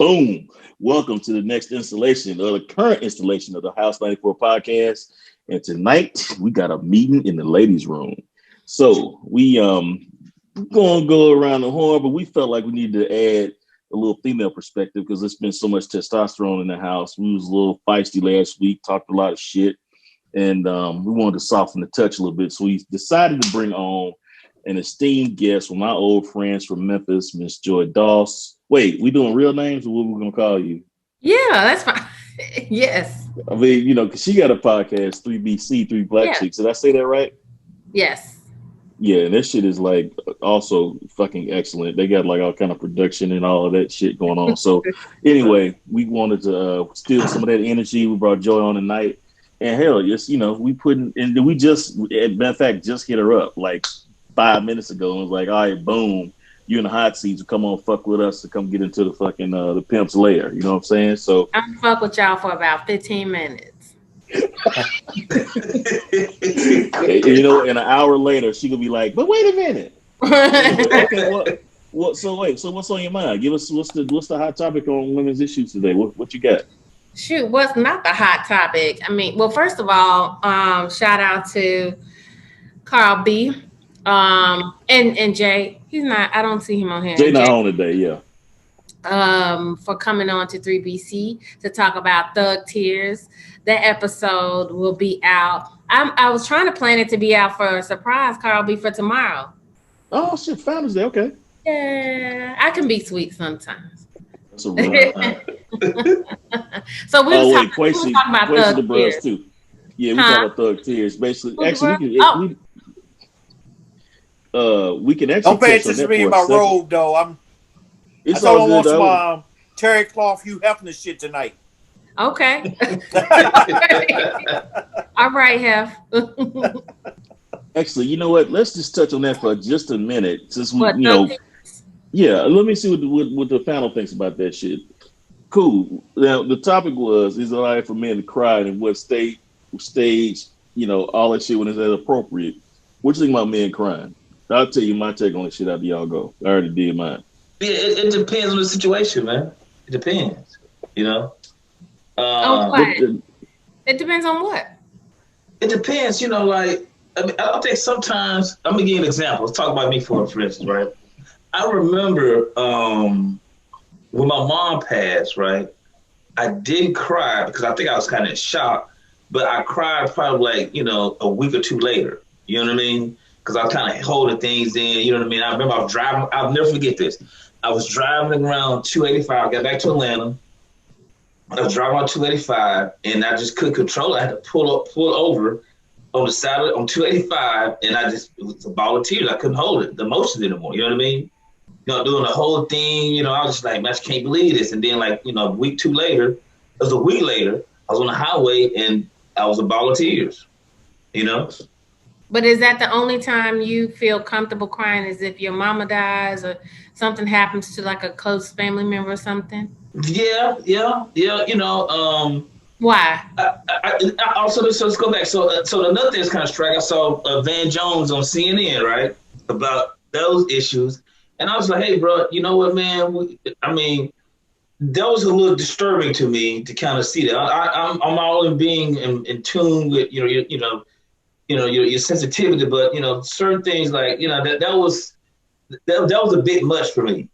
Boom. Welcome to the next installation or the current installation of the House 94 podcast. And tonight we got a meeting in the ladies' room. So we gonna go around the horn, but we felt like we needed to add a little female perspective because there's been so much testosterone in the house. We was a little feisty last week, talked a lot of shit, and we wanted to soften the touch a little bit. So we decided to bring on an esteemed guest from my old friends from Memphis, Miss Joy Doss. Wait, we doing real names or what we gonna call you? Yeah, that's fine. Yes. I mean, you know, because she got a podcast, 3BC, Three Black Chicks. Did I say that right? Yes. Yeah, and that shit is like also fucking excellent. They got like all kind of production and all of that shit going on. So anyway, we wanted to steal some of that energy. We brought Joy on tonight. And hell, yes, you know, we put in, and we just, as a matter of fact, just hit her up like 5 minutes ago and was like, all right, boom, you in the hot seat, so come on, fuck with us to come get into the fucking the pimp's lair. You know what I'm saying? So I'm fuck with y'all for about 15 minutes. You know, and an hour later, she gonna be like, but wait a minute. Okay, so what's on your mind? Give us what's the hot topic on women's issues today? What you got? Shoot, what's not the hot topic? I mean, well, first of all, shout out to Carl B. And Jay, he's not. I don't see him on here. Jay not on today, yeah. For coming on to 3BC to talk about Thug Tears. That episode will be out. I was trying to plan it to be out for a surprise, Carl B, for tomorrow. Oh shit, Founders Day, okay. Yeah, I can be sweet sometimes. That's a real So we was talking about Thug Tears too. Yeah, we talk about Thug Tears. Basically, actually, we can actually don't pay attention to me in my robe though. I told him I want some terry cloth Hugh Hefner shit tonight. Okay. All right, Hef. Actually, you know what? Let's just touch on that for just a minute. Since we, yeah, let me see what the panel thinks about that shit. Cool. Now the topic was: is it all right for men to cry, and what stage, you know, all that shit when it's appropriate? What you think about men crying? I'll tell you my take on the shit after y'all go. I already did mine. Yeah, it depends on the situation, man. It depends, you know. On what? It depends on what? It depends, you know. Like, I mean, I think sometimes. I'm gonna give you an example. Let's talk about me for instance, right? I remember when my mom passed, right? I didn't cry because I think I was kind of in shock, but I cried probably like, you know, a week or two later. You know what I mean? Because I was kind of holding things in. You know what I mean? I remember I was driving. I'll never forget this. I was driving around 285. I got back to Atlanta. I was driving on 285, and I just couldn't control it. I had to pull over on the side on 285, and it was a ball of tears. I couldn't hold it, the emotions anymore. You know what I mean? You know, doing the whole thing. You know, I was just like, man, I can't believe this. And then, like, you know, a week later, I was on the highway, and I was a ball of tears. You know. But is that the only time you feel comfortable crying? Is if your mama dies or something happens to like a close family member or something? Yeah. You know. Why? So let's go back. So another thing that's kind of striking. I saw Van Jones on CNN, right, about those issues, and I was like, hey, bro, you know what, man? I mean, that was a little disturbing to me to kind of see that. I'm all in being in tune with your sensitivity, but you know, certain things like, you know, that was a bit much for me.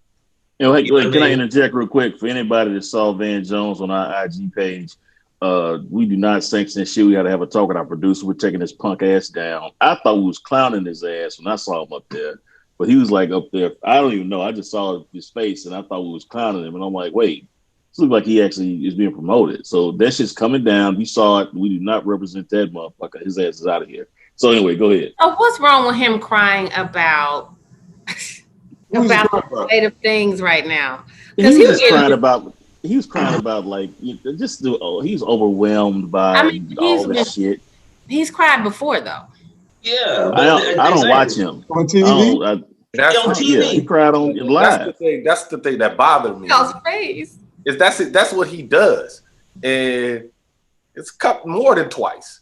You know, can I interject real quick for anybody that saw Van Jones on our IG page? We do not sanction this shit. We got to have a talk with our producer. We're taking this punk ass down. I thought we was clowning his ass when I saw him up there, but he was like up there. I don't even know. I just saw his face and I thought we was clowning him, and I'm like, wait. This looks like he actually is being promoted. So that shit's coming down. We saw it. We do not represent that motherfucker. His ass is out of here. So anyway, go ahead. Oh, what's wrong with him crying about the state of things right now? Because he was crying about like he was overwhelmed by all this shit. He's cried before though. Yeah, I don't watch him on TV. That's on TV. Yeah, he cried on live. That's the thing that bothered me. That's what he does, and it's cut more than twice.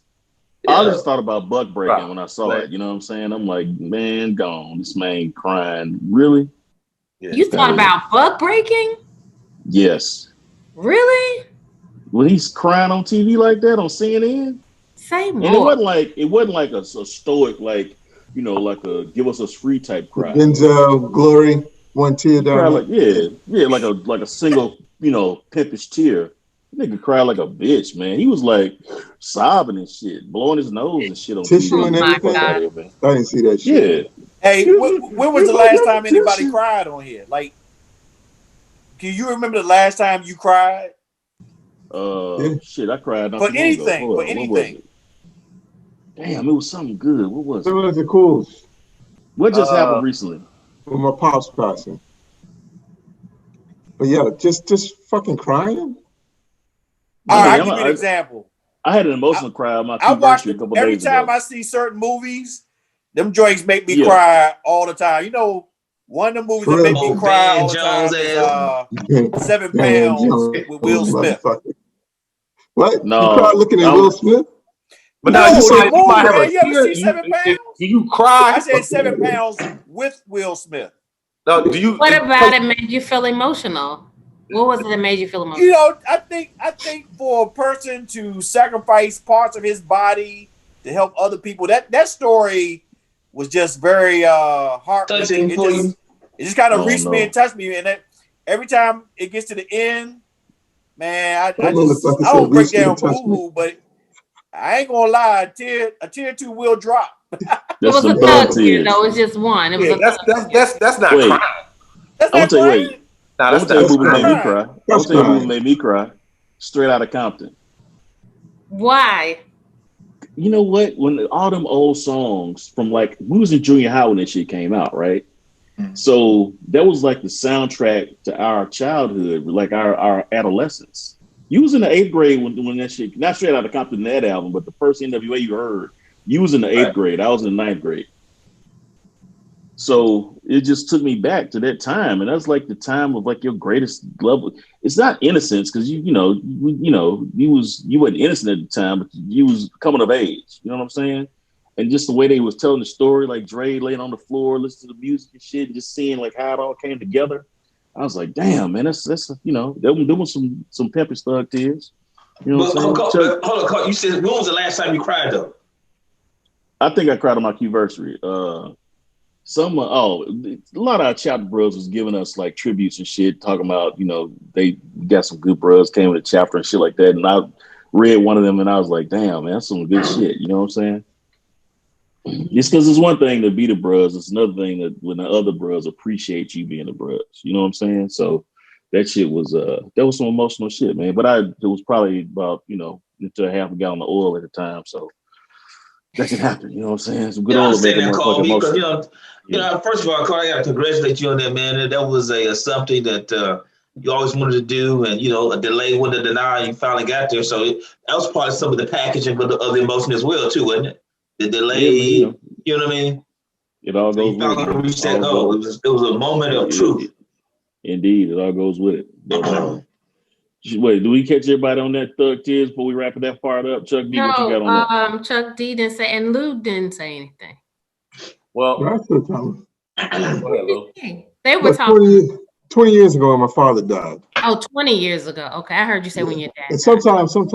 I just thought about buck breaking when I saw it. You know what I'm saying? I'm like, man, gone. This man crying. Really? Yeah, you thought about buck breaking? Yes. Really? When he's crying on TV like that on CNN? Say more. And it wasn't like a stoic, like, you know, like a give us a free type cry. Denzel, Glory, one tear down. Like, like a single, you know, pimpish tear. Nigga cried like a bitch, man. He was like sobbing and shit, blowing his nose and shit on tissue TV. and everything. Out here, man. I didn't see that shit. Yeah. Hey, when was the last time anybody cried on here? Like, can you remember the last time you cried? Shit, I cried. For anything, for anything. Damn, it was something good. What was it? It was the coolest. What just happened recently? With my pops passing. But yeah, just fucking crying. All right, I'll give you an example. I had an emotional cry on my I watched a couple every days time ago. I see certain movies, them joints make me cry all the time. You know, one of the movies that make me cry all the time is 7 Pounds with Will Smith. What? No, you cried looking at Will Smith? But no, now you might have a. You ever see 7 Pounds? You cry? I said 7 Pounds with Will Smith. No, do you? What about it made you feel emotional? What was it that made you feel emotional? You know, I think for a person to sacrifice parts of his body to help other people, that story was just very heart-wrenching. It just kind of reached me and touched me, and that every time it gets to the end, man, I don't break down boo-hoo, but I ain't gonna lie, a tear or two will drop. It was a thug tear, though. It was just one. It was that's not crying. That's I'm not gonna crying. I'm gonna tell you who made me cry. I'm gonna tell you who made me cry. Straight Outta Compton. Why? You know what? When all them old songs from like we was in junior high when that shit came out, right? So that was like the soundtrack to our childhood, like our adolescence. You was in the 8th grade when that shit, not Straight Outta Compton, that album, but the first NWA you heard. You was in the 8th grade. I was in the 9th grade. So it just took me back to that time, and that's like the time of like your greatest level. It's not innocence because you weren't innocent at the time, but you was coming of age. You know what I'm saying? And just the way they was telling the story, like Dre laying on the floor, listening to the music and shit, and just seeing like how it all came together. I was like, damn, man, that's you know, there was some pimpish thug tears. You know what I'm saying? Hold on, you said when was the last time you cried though? I think I cried on my anniversary. A lot of our chapter bros was giving us like tributes and shit, talking about, you know, they got some good bros came with a chapter and shit like that. And I read one of them and I was like, damn, man, that's some good shit. You know what I'm saying? Just because it's one thing to be the bros, it's another thing that when the other bros appreciate you being the bros. You know what I'm saying? So that shit was that was some emotional shit, man. But it was probably about, you know, into a half a gallon of oil at the time. So that can happen, you know what I'm saying? Some good oil making motherfucking emotion. You know, first of all, Carl, I gotta congratulate you on that, man. That was something that you always wanted to do, and you know, a delay wasn't a denial. You finally got there, so that was part of some of the packaging of the emotion as well, too, wasn't it? The delay, you know what I mean? It all goes with it. It was a moment of truth. Indeed, it all goes with it. But, wait, do we catch everybody on that thug tears before we wrap that part up? Chuck D, what you got on that? Chuck D didn't say, and Lou didn't say anything. Well, they were talking 20 years ago when my father died. Oh, 20 years ago. Okay, I heard you say when your dad died. Sometimes on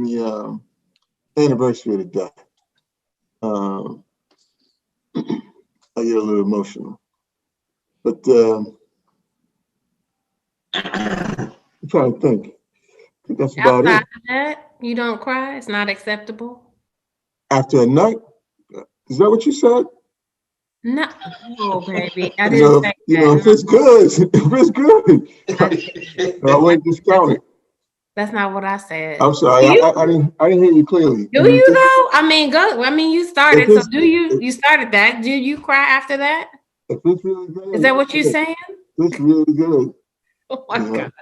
the anniversary of the death, I get a little emotional. But I'm trying to think. I think that's about it. That, you don't cry? It's not acceptable? After a nut? Is that what you said? No, baby. I didn't say that. You know, if it's good, I wouldn't discount it. That's not what I said. I'm sorry. I didn't hear you clearly. Do you though? I mean, go. I mean, you started. So do you? You started that. Do you cry after that? If it's really good, is that what you're saying? It's really good. Oh my God!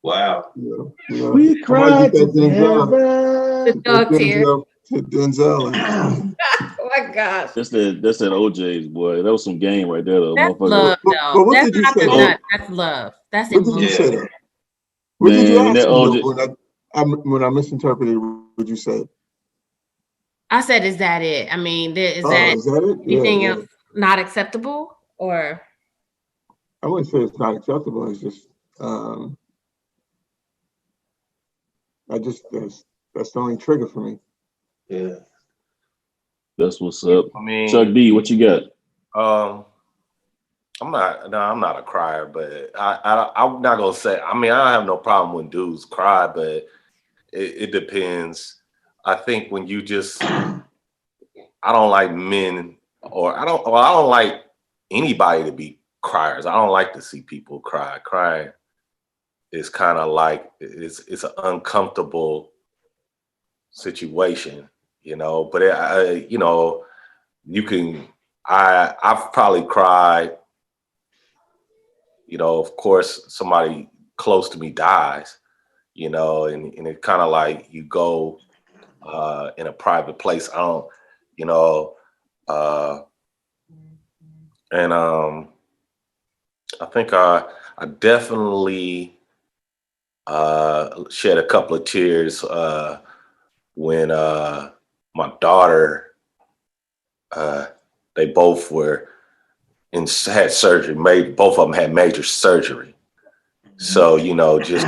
Wow. Yeah. We cried together. The dog tear. To Denzel. Oh my gosh. That's that OJ's, boy. That was some game right there, though. That's love, though. But what did you say? That's love. That's what did you say? What did you ask me when I misinterpreted what you said? I said, is that it? I mean, is that it? Anything else not acceptable? Or I wouldn't say it's not acceptable. It's just That's the only trigger for me. Yeah. That's what's up. I mean, Chuck D, what you got? I'm not a crier, but I'm not gonna say. I mean, I don't have no problem when dudes cry, but it depends. I think when you just, I don't like men, or I don't like anybody to be criers. I don't like to see people cry. Crying is kind of like it's an uncomfortable situation, you know. But you know, you can. I've probably cried. You know, of course, somebody close to me dies, you know, and it kind of like you go in a private place. I don't, you know, and I think I definitely shed a couple of tears when my daughter, they both were had surgery. Both of them had major surgery. So, you know, just,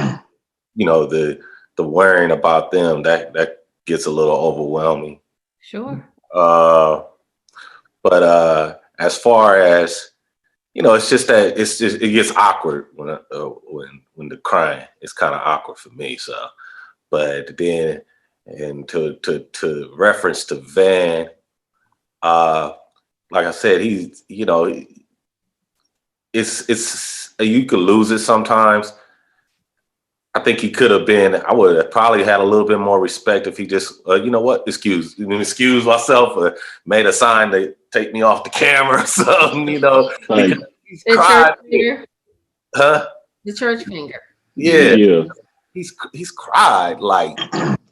you know, the worrying about them, that gets a little overwhelming. Sure. But as far as, you know, it's just that it gets awkward when the crying, it's kind of awkward for me. So, but then, and to reference to Van, like I said, he's, you know, it's you could lose it sometimes. I think he could have been. I would have probably had a little bit more respect if he just, you know what, excuse myself, or made a sign to take me off the camera or something. You know, Like, he's the cried. church finger. Huh? The church finger. Yeah. He's cried like.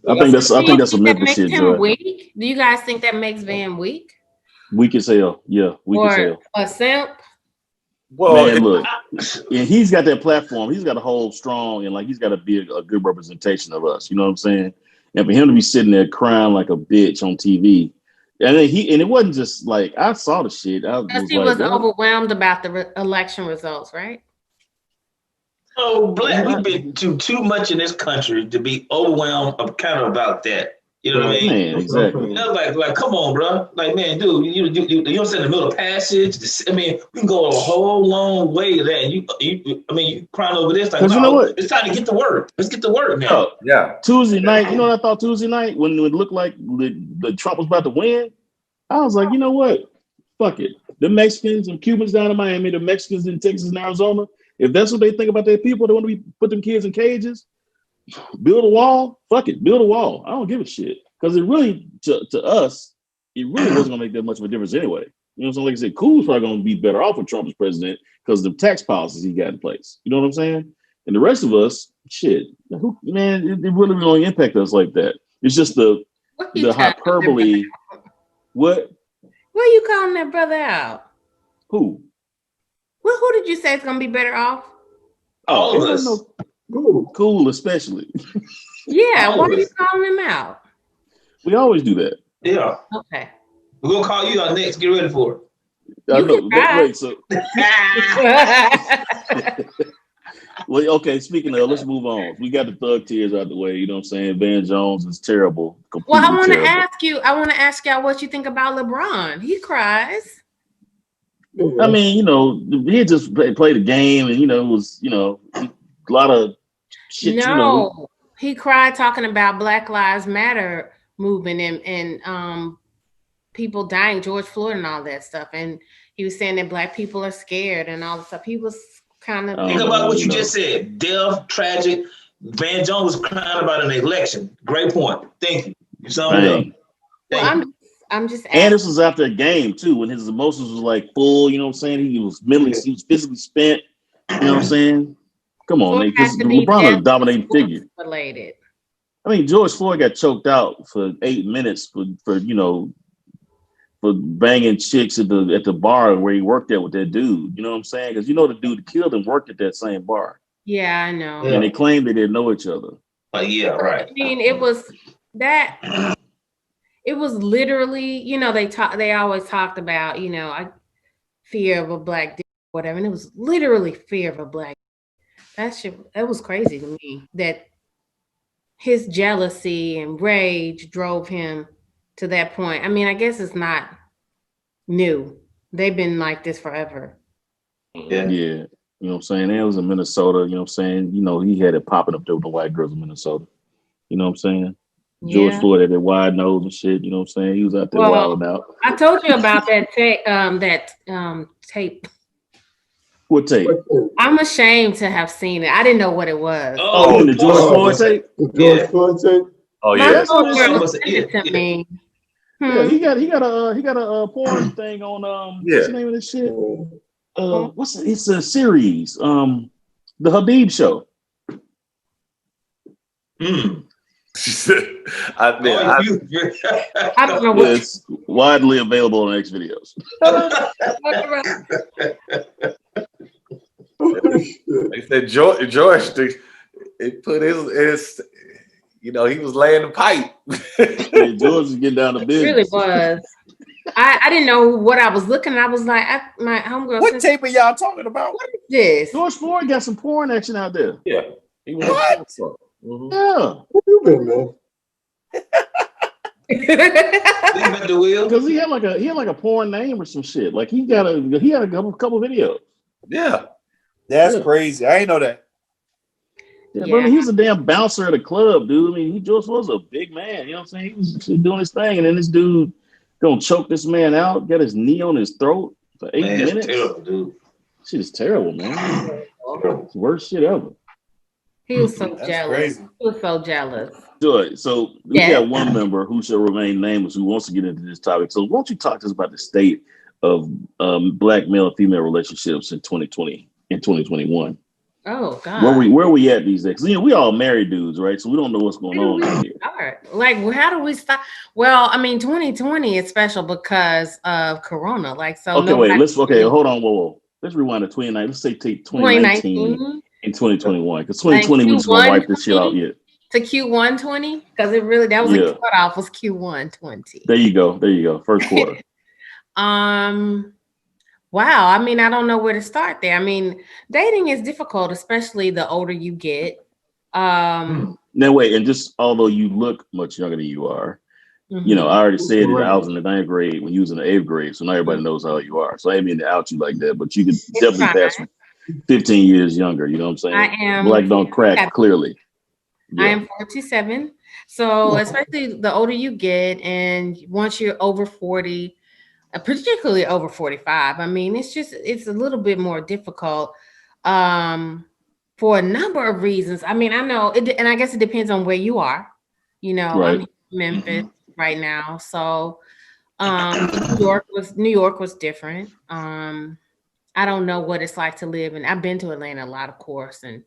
I think that's a Memphis makes shit, him Joy. weak. Do you guys think that makes Van weak? Weak as hell. Yeah, weak as hell. A simp? Well, man, look, and he's got that platform. He's got to hold strong, and like he's got to be a good representation of us. You know what I'm saying? And for him to be sitting there crying like a bitch on TV, and then it wasn't just like I saw the shit. Because he was overwhelmed about the election results, right? Oh, Black, we've been too much in this country to be overwhelmed about that. You know what I mean? Man, exactly. You know, like, come on, bro. Like, man, dude, you don't say in the middle of passage. I mean, we can go a whole long way to that. And you crying over this. Like, no, you know what? It's time to get to work. Let's get to work now. Oh, yeah. Tuesday night, you know what I thought Tuesday night when it looked like the Trump was about to win? I was like, you know what? Fuck it. The Mexicans and Cubans down in Miami, the Mexicans in Texas and Arizona, if that's what they think about their people, they want to put them kids in cages, build a wall, fuck it, build a wall. I don't give a shit. Because it really, to us, it really wasn't going to make that much of a difference anyway. You know what I'm saying? Like I said, Cool's probably going to be better off with Trump as president because of the tax policies he got in place. You know what I'm saying? And the rest of us, shit, man, it really don't impact us like that. It's just the hyperbole. What? What are you calling that brother out? Who? Well, who did you say is going to be better off? All of us. Cool, especially. Yeah, why are you calling him out? We always do that. Yeah. Okay. We're going to call you out next. Get ready for it. I know. Wait, so. Well, okay, speaking of, let's move on. We got the thug tears out the way. You know what I'm saying? Van Jones is terrible. Well, I want to ask y'all what you think about LeBron. He cries. I mean, you know, he just played the game, and it was, a lot of shit. No, he cried talking about Black Lives Matter movement and people dying, George Floyd and all that stuff, and he was saying that Black people are scared and all that stuff. He was kind of think about what you just said. Death, tragic. Van Jones was crying about an election. Great point. Thank you. You summed it up. Well, I'm just asking. And this was after a game too, when his emotions was like full. You know what I'm saying? He was physically spent. You know what I'm saying? Come on, Nate. Because LeBron is a dominating figure. Related. I mean, George Floyd got choked out for 8 minutes for banging chicks at the bar where he worked at with that dude. You know what I'm saying? Because the dude killed him worked at that same bar. Yeah, I know. And they claimed they didn't know each other. Yeah, right. I mean, it was literally, they always talked about, fear of a black dick, whatever. And it was literally fear of a black dick. That shit, it was crazy to me that his jealousy and rage drove him to that point. I mean, I guess it's not new. They've been like this forever. Yeah. Yeah. You know what I'm saying? That was in Minnesota. You know what I'm saying? You know, he had it popping up there with the white girls in Minnesota. You know what I'm saying? George Yeah. Floyd had that wide nose and shit. You know what I'm saying? He was out there Well, wilding out. I told you about that tape. What tape? I'm ashamed to have seen it. I didn't know what it was. Oh, you mean the George Floyd tape? The George Floyd tape? Oh My yeah. homegirl sent it to me. Yeah, he got a porn thing on what's the name of this shit? It's a series. The Habib show. I don't know what It's widely available on X videos. They said George it put his you know, he was laying the pipe. Yeah, George was getting down to it business. really was. I didn't know what I was looking at. I was like, my homegirl. What tape are y'all talking about? What is this? George Floyd got some porn action out there. Yeah. He was What? Yeah. Where you been, man? Because he had like a porn name or some shit. Like he had a couple videos. Yeah. That's crazy. I ain't know that. Yeah, but I mean, he was a damn bouncer at a club, dude. I mean, he just was a big man. You know what I'm saying? He was doing his thing, and then this dude gonna choke this man out, get his knee on his throat for 8 minutes. Terrible, dude. Shit is terrible, man. It's the worst shit ever. He was so That's jealous. crazy. He was so jealous. Good. So we got one member who shall remain nameless who wants to get into this topic. So why don't you talk to us about the state of black male and female relationships in 2020 and 2021? Oh God. Where we at these days? You know, we all married dudes, right? So we don't know what's going on out here. Like, how do we stop? Well, I mean, 2020 is special because of Corona. Like, so. Okay, hold on, whoa. Let's rewind to 2019. Let's say take 2019 and 2021 because 2020 we're just gonna wipe this shit out yet. To Q1 20 because that was a cutoff was Q1 20. There you go. First quarter. Wow. I mean, I don't know where to start there. I mean, dating is difficult, especially the older you get. Now wait, and just although you look much younger than you are, you know, I already said that I was in the 9th grade when you was in the 8th grade, so now everybody knows how you are. So I didn't mean to out you like that, but you could definitely pass 15 years younger. You know what I'm saying? I am. Black don't crack, clearly. Yeah. I am 47. So especially the older you get, and once you're over 40, particularly over 45, I mean, it's a little bit more difficult for a number of reasons. I mean, I know it, and I guess it depends on where you are. You know, right. I'm in Memphis right now, so New York was different. I don't know what it's like to live in. I've been to Atlanta a lot, of course, and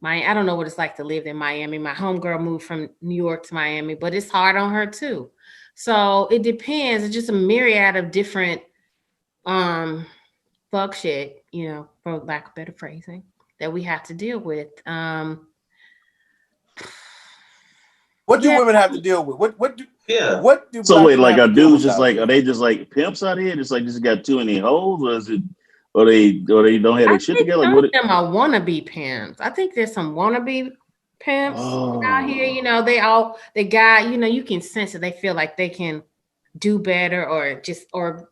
I don't know what it's like to live in Miami. My homegirl moved from New York to Miami, but it's hard on her too. So it depends. It's just a myriad of different fuck shit, you know, for lack of better phrasing, that we have to deal with. What do women have to deal with? What do so wait, like are dudes just like, are they just like pimps out here? Just like just got too many hoes, or is it or they don't have their shit together? Like, some of them are wannabe pimps. I think there's some wannabe pimps out here. You know, they got, you know, you can sense that they feel like they can do better or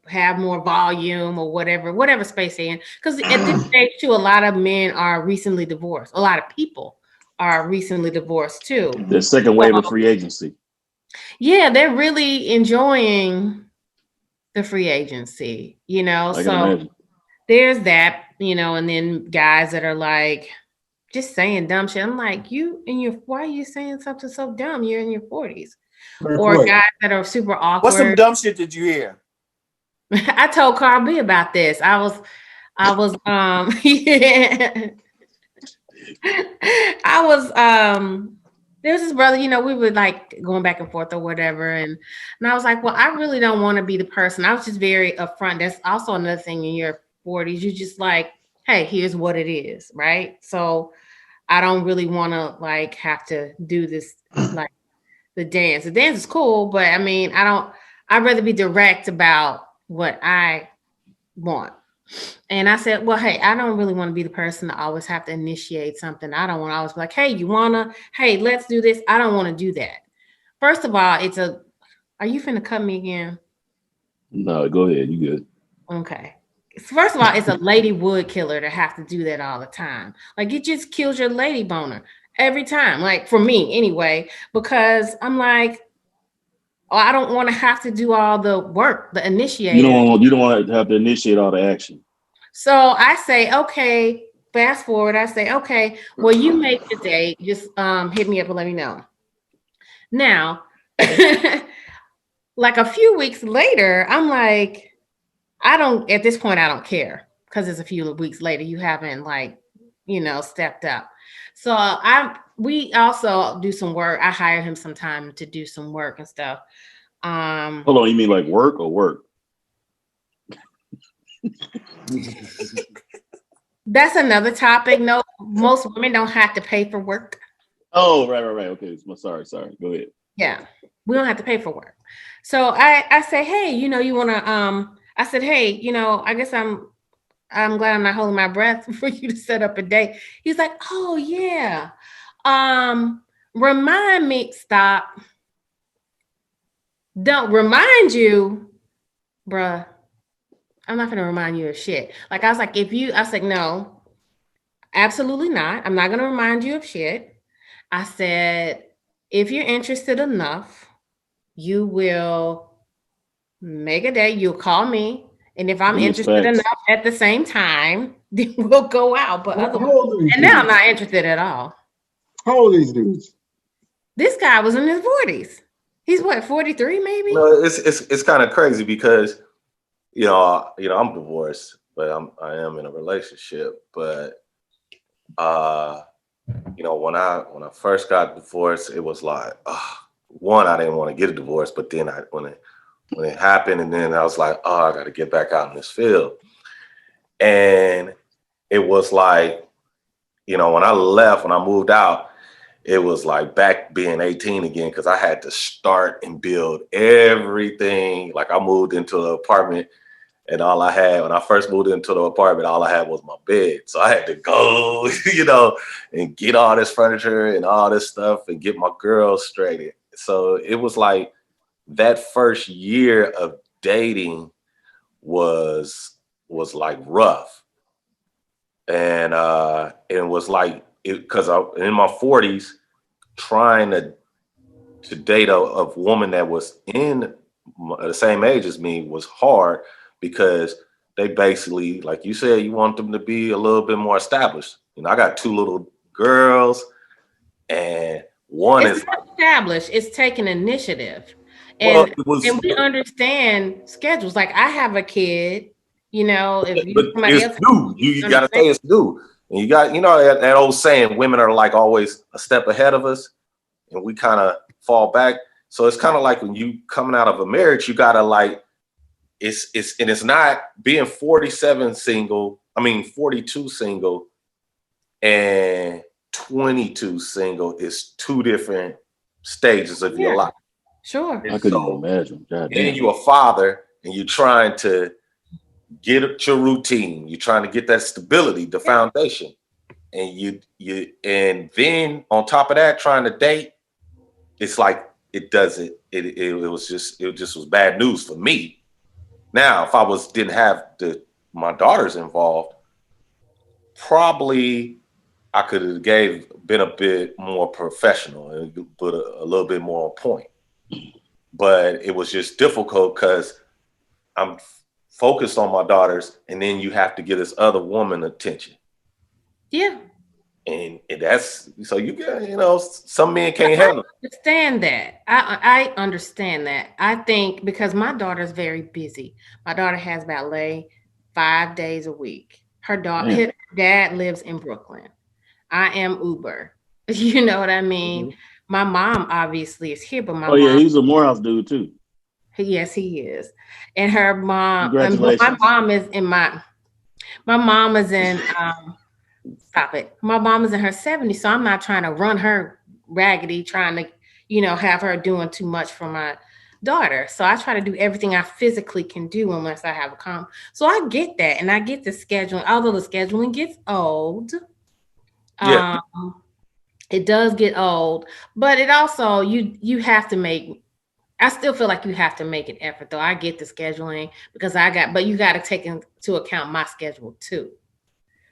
have more volume or whatever space they're in. Because at this stage too, a lot of men are recently divorced. A lot of people are recently divorced too. The second wave of free agency. Yeah, they're really enjoying the free agency, you know. So there's that, you know, and then guys that are like just saying dumb shit. I'm like, why are you saying something so dumb? You're in your 40s. Or guys that are super awkward. What some dumb shit did you hear? I told Carl B about this. I was there's this brother, you know, we were like going back and forth or whatever. And I was like, well, I really don't want to be the person. I was just very upfront. That's also another thing in your 40s. You're just like, hey, here's what it is, right? So I don't really want to like have to do this, like the dance. The dance is cool, but I mean, I'd rather be direct about what I want. And I said, well, hey, I don't really want to be the person to always have to initiate something. I don't want to always be like, hey, hey, let's do this. I don't want to do that. First of all, are you finna cut me again? No, go ahead. You good. Okay. First of all, it's a lady wood killer to have to do that all the time. Like, it just kills your lady boner every time. Like, for me anyway, because I'm like, oh, I don't want to have to do all the work, the initiating. You don't want to have to initiate all the action. So I say, okay, fast forward. I say, okay, well, you make the date. Just hit me up and let me know. Now, like a few weeks later, I'm like, at this point, I don't care because it's a few weeks later. You haven't stepped up. So we also do some work. I hire him sometime to do some work and stuff. Hold on, you mean like work or work? That's another topic. No, most women don't have to pay for work. Oh, right. Okay, sorry. Go ahead. Yeah, we don't have to pay for work. So I say, hey, you want to I said, hey, I guess I'm glad I'm not holding my breath for you to set up a date. He's like, oh yeah. Remind me, stop. Don't remind you, bruh. I'm not gonna remind you of shit. Like, I was like, I was like, no, absolutely not. I'm not gonna remind you of shit. I said, if you're interested enough, you will make a date. You'll call me. And if I'm interested enough at the same time, then we'll go out. But now I'm not interested at all. How old are these dudes? This guy was in his 40s. He's what, 43 maybe? No, it's kind of crazy because I'm divorced, but I am in a relationship. But when I first got divorced, it was like, one, I didn't want to get a divorce, but then when it happened, and then I was like, I got to get back out in this field. And it was like, when I moved out, it was like back being 18 again, because I had to start and build everything. Like, I moved into an apartment, and when I first moved into the apartment, all I had was my bed. So I had to go, and get all this furniture and all this stuff and get my girls straight. So it was like that first year of dating was like rough. And it was like, because in my 40s, trying to date a woman that was in the same age as me was hard, because they basically, like you said, you want them to be a little bit more established. I got 2 little girls, and it's not established. It's taking initiative. And we understand schedules. Like, I have a kid, it's new. You got to say it's new. And you got, that old saying, women are like always a step ahead of us, and we kind of fall back. So it's kind of like when you coming out of a marriage, you got to it's not being 42 single and 22 single is 2 different stages of your life. Sure. I couldn't imagine. And you're a father, and you're trying to get your routine. You're trying to get that stability, the foundation. And and then on top of that, trying to date, it's like it just was bad news for me. Now, if I didn't have my daughters involved, probably I could have been a bit more professional and put a little bit more on point. But it was just difficult because I'm focused on my daughters, and then you have to give this other woman attention. Yeah. And that's, so you got, some men can't handle it. Understand that. I understand that. I think because my daughter's very busy. My daughter has ballet 5 days a week. Her dad lives in Brooklyn. I am Uber. You know what I mean? Mm-hmm. My mom obviously is here, but he's a Morehouse dude too. Yes, he is. And her mom, congratulations. My mom is in stop it. My mom is in her 70s, so I'm not trying to run her raggedy, trying to, have her doing too much for daughter. So I try to do everything I physically can do unless I have a So I get that, and I get the scheduling. Although the scheduling gets old, Yeah. it does get old, but it also you have to make. I still feel like you have to make an effort, though. I get the scheduling because but you got to take into account my schedule too,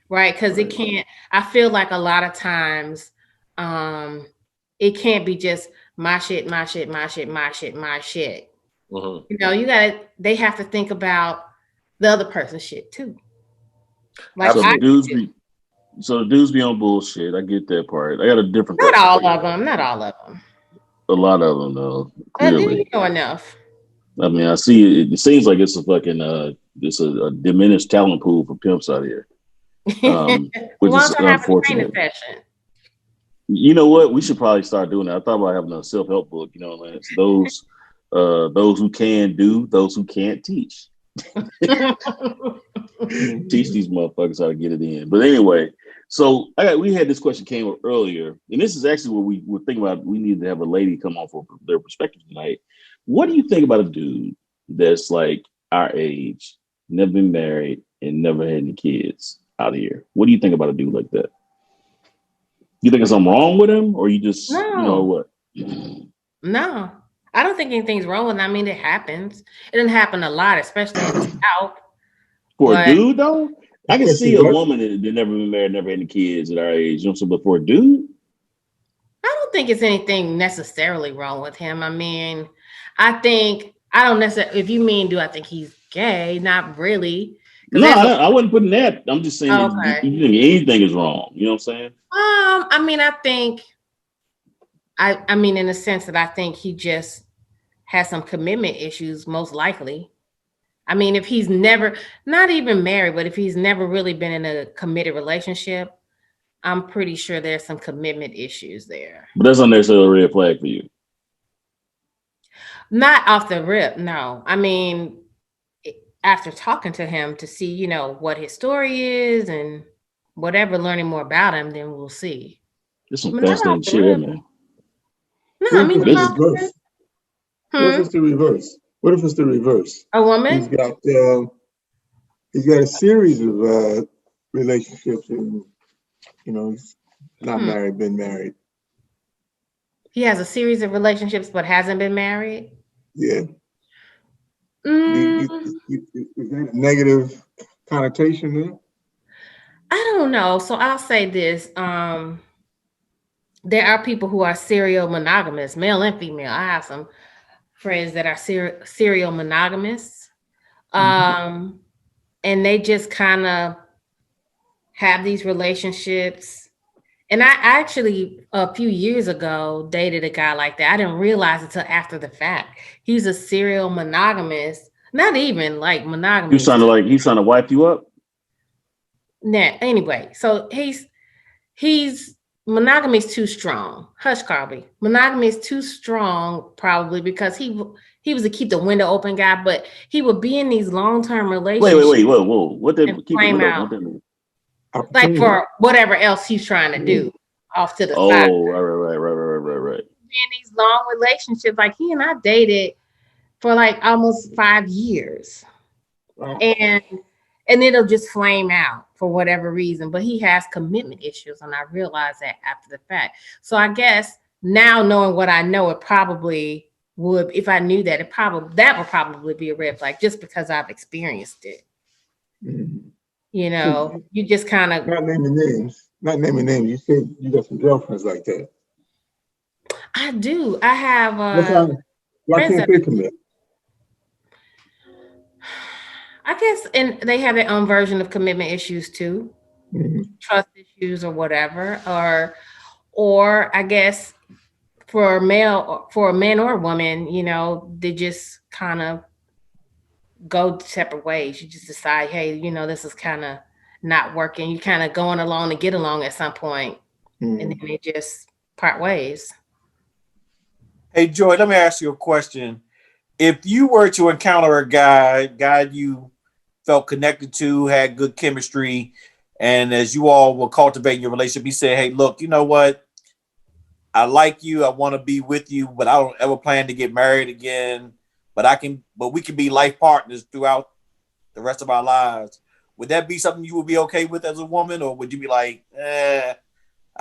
right? Because it can't. I feel like a lot of times, it can't be just my shit, my shit, my shit, my shit, my shit. Mm-hmm. You know, they have to think about the other person's shit too. Like so the dudes be on bullshit. I get that part. I got a different question. Not all of them. A lot of them, though. Clearly, you know enough. I mean, I see it. It seems like it's a fucking it's a diminished talent pool for pimps out here, which is unfortunate. You know what? We should probably start doing that. I thought about having a self-help book. You know, Lance. Those who can do, those who can't teach. Teach these motherfuckers how to get it in. But anyway, so we had this question came up earlier, and this is actually what we were thinking about. We need to have a lady come on for their perspective tonight. What do you think about a dude that's like our age, never been married, and never had any kids out here? What do you think about a dude like that? You think there's something wrong with him, or you just you know what? No, I don't think anything's wrong with him. I mean, it happens. It doesn't happen a lot, especially in the South. For a dude, though, I can see a woman that never been married, never had any kids at our age. You know, but for a dude, I don't think it's anything necessarily wrong with him. I mean, I don't necessarily. If you mean, do I think he's gay? Not really. No, I wasn't putting that. I'm just saying, you think anything is wrong? You know what I'm saying? I mean, I think. I mean, in the sense that I think he just has some commitment issues, most likely. I mean, if he's never, not even married, but if he's never really been in a committed relationship, I'm pretty sure there's some commitment issues there. But that's not necessarily a red flag for you. Not off the rip, no. I mean, after talking to him to see, you know, what his story is and whatever, learning more about him, then we'll see. There's some fascinating shit, man. No, I mean, what if it's the reverse? What if it's the reverse? A woman? He's got a series of relationships, and you know, he's not married, been married. He has a series of relationships, but hasn't been married. Yeah. Is that a negative connotation there? I don't know. So I'll say this. There are people who are serial monogamous, male and female. I have some friends that are serial monogamous. And they just kind of have these relationships. And I actually, a few years ago, dated a guy like that. I didn't realize it until after the fact. He's a serial monogamous, not even like monogamous. He's trying to wipe you up? Nah, anyway, so he's monogamy is too strong. Hush, Carby. Monogamy is too strong, probably because he was a keep the window open guy, but he would be in these long-term relationships. Wait, whoa. What did keep the window open? Like for whatever else he's trying to do off to the side. Oh, right. In these long relationships, like he and I dated for like almost 5 years. Wow. And it'll just flame out for whatever reason. But he has commitment issues, and I realized that after the fact. So I guess now knowing what I know, it probably would, if I knew that, that would probably be a red flag just because I've experienced it. Mm-hmm. You know, you just kind of not naming names. You said you got some girlfriends like that. I do. I have why can't they commit? I guess, and they have their own version of commitment issues too, trust issues or whatever, or I guess for a man or a woman, you know, they just kind of go separate ways. You just decide, hey, you know, this is kind of not working. You kind of going along to get along at some point, and then they just part ways. Hey, Joy, let me ask you a question. If you were to encounter a guy you felt connected to, had good chemistry, and as you all were cultivating your relationship, he said, hey, look, you know what? I like you. I want to be with you, but I don't ever plan to get married again. but we can be life partners throughout the rest of our lives. Would that be something you would be okay with as a woman, or would you be like, I